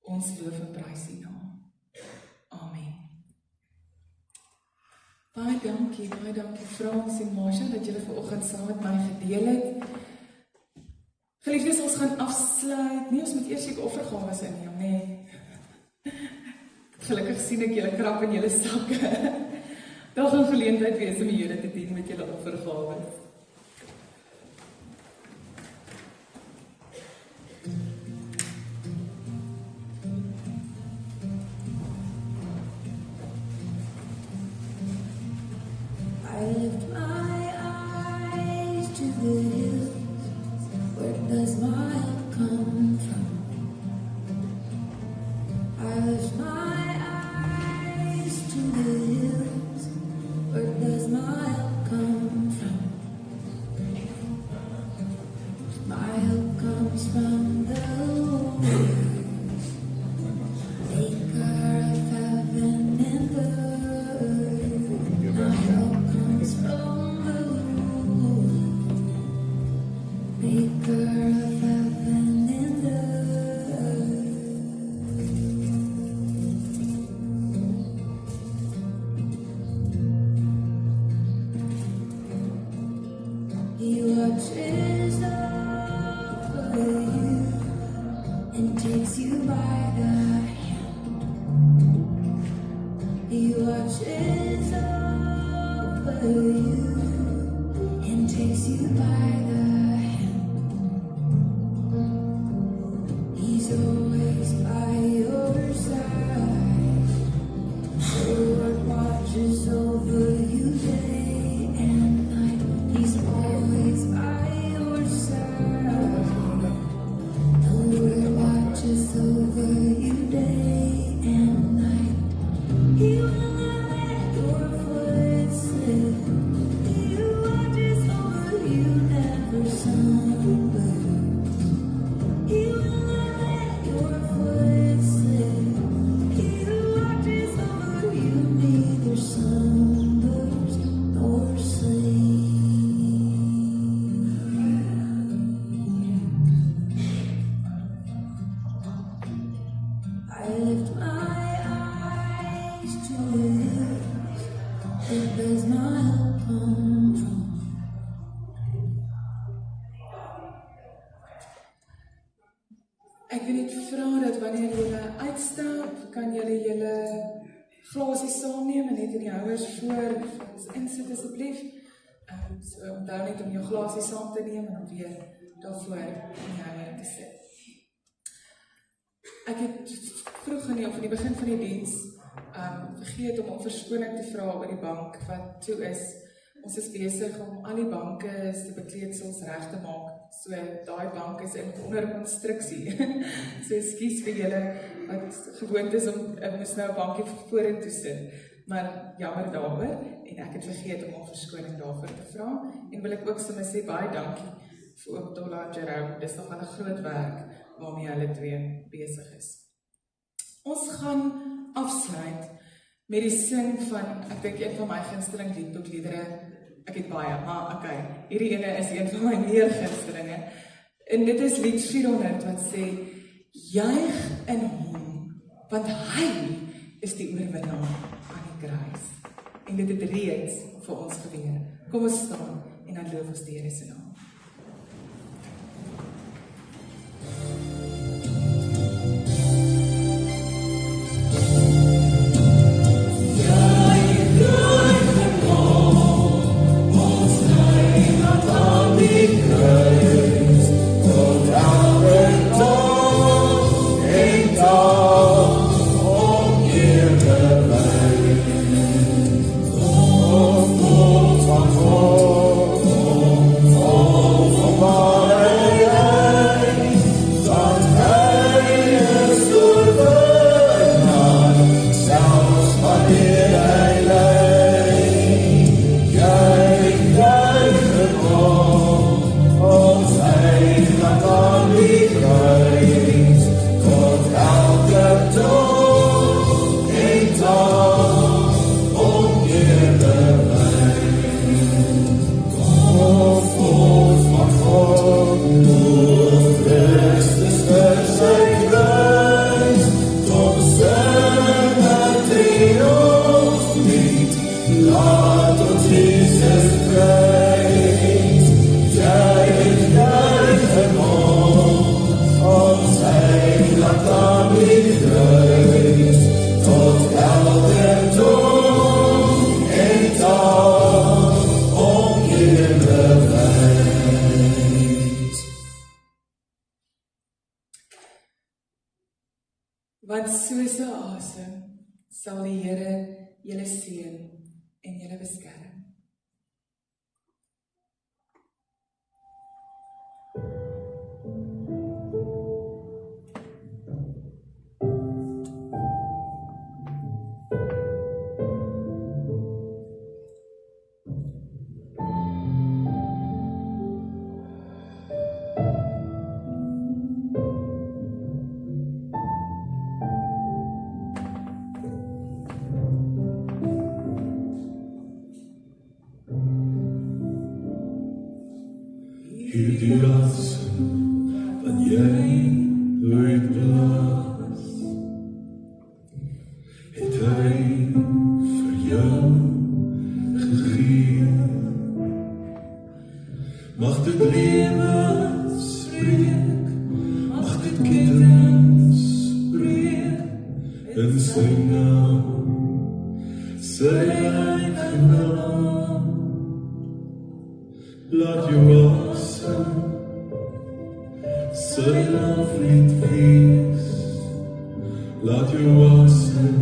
Ons loof en prys u naam. Amen. Baie dankie Frans en Marsha dat julle vanoggend saam met my gedeel het. Geliefdes, ons gaan afsluit. Nee, ons moet eers die offergawes inneem, nee. Gelukkig sien ek julle krap in julle sakke. Daar gaan geleentheid wees om die Here te dien met julle offergawes. I lift my eyes to the hills. Where does my help come from? I lift my eyes to the hills. Where does my help come from? My help comes from the Lord, maker of heaven and earth. My help comes from the Lord, maker of heaven and earth. He watches over you and takes you by the hand. He watches over you and takes you by the hand. He's always by your side. The Lord watches over you day and night. He's always by your side. The Lord watches over you day and night. He will not let your foot slip. He watches over you, never slumber. He will not let your foot slip. He watches over you, neither slumbers nor sleep. I lift my eyes to the hills. Where does my help come from? Ek wil net vra dat wanneer julle uitstap, kan julle glasie saamneem en net in die houers voor ons insit asseblief. So onthou net om jou glasie saam te neem en om weer daarvoor in die houer te sit. Ek het vroeg in die begin van die diens vergeet om verskoning te vra oor die bank wat toe is. Ons is besig om al die banke se bekleedsels reg te maak. So daai bank is onder konstruksie. So ekskuus vir julle wat gewoond is om moes nou 'n bankie vorentoe sit. Maar jammer daaroor en ek het vergeet om verskoning daarvoor te vra en wil ek ook sommer sê baie dankie vir oom Tola en Jerome. Dis nog 'n groot werk waarmee hulle twee besig is. Ons gaan afsluit met die sing van, ek dink een van my gunsteling liedboekliedere. Ek het baie, maar okay, hierdie ene is een van my meer gunstelinge. En dit is lied 400 wat sê, juig in hom, want hy is die oorwinnaar aan die kruis. En dit het reeds vir ons gebeur. Kom ons staan en dan loof ons die Here se naam. Want soos 'n asem sal die Here julle seën en julle beskerm. Hierdie asem wat jy uitblaas, het hy vir jou gegee. Mag dit lewe spreek, mag dit kettinge breek in sy naam, sy eigen naam. Laat jou asem sy loflied wees. Laat jou asem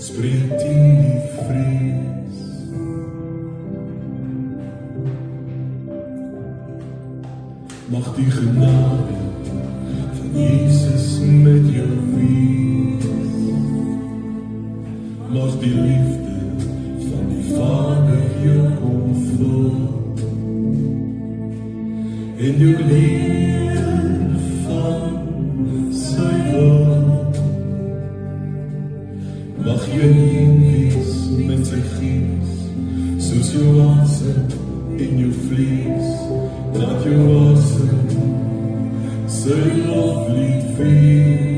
spreek teen die vrees. Mag die genade van Jesus met jou wees. Mag die liefde van die Vader jou omvul. En jou leer van sy wil. Mag jy wees met sy gees, soos jou asem in jou vlees. Laat jou asem sy loflied wees.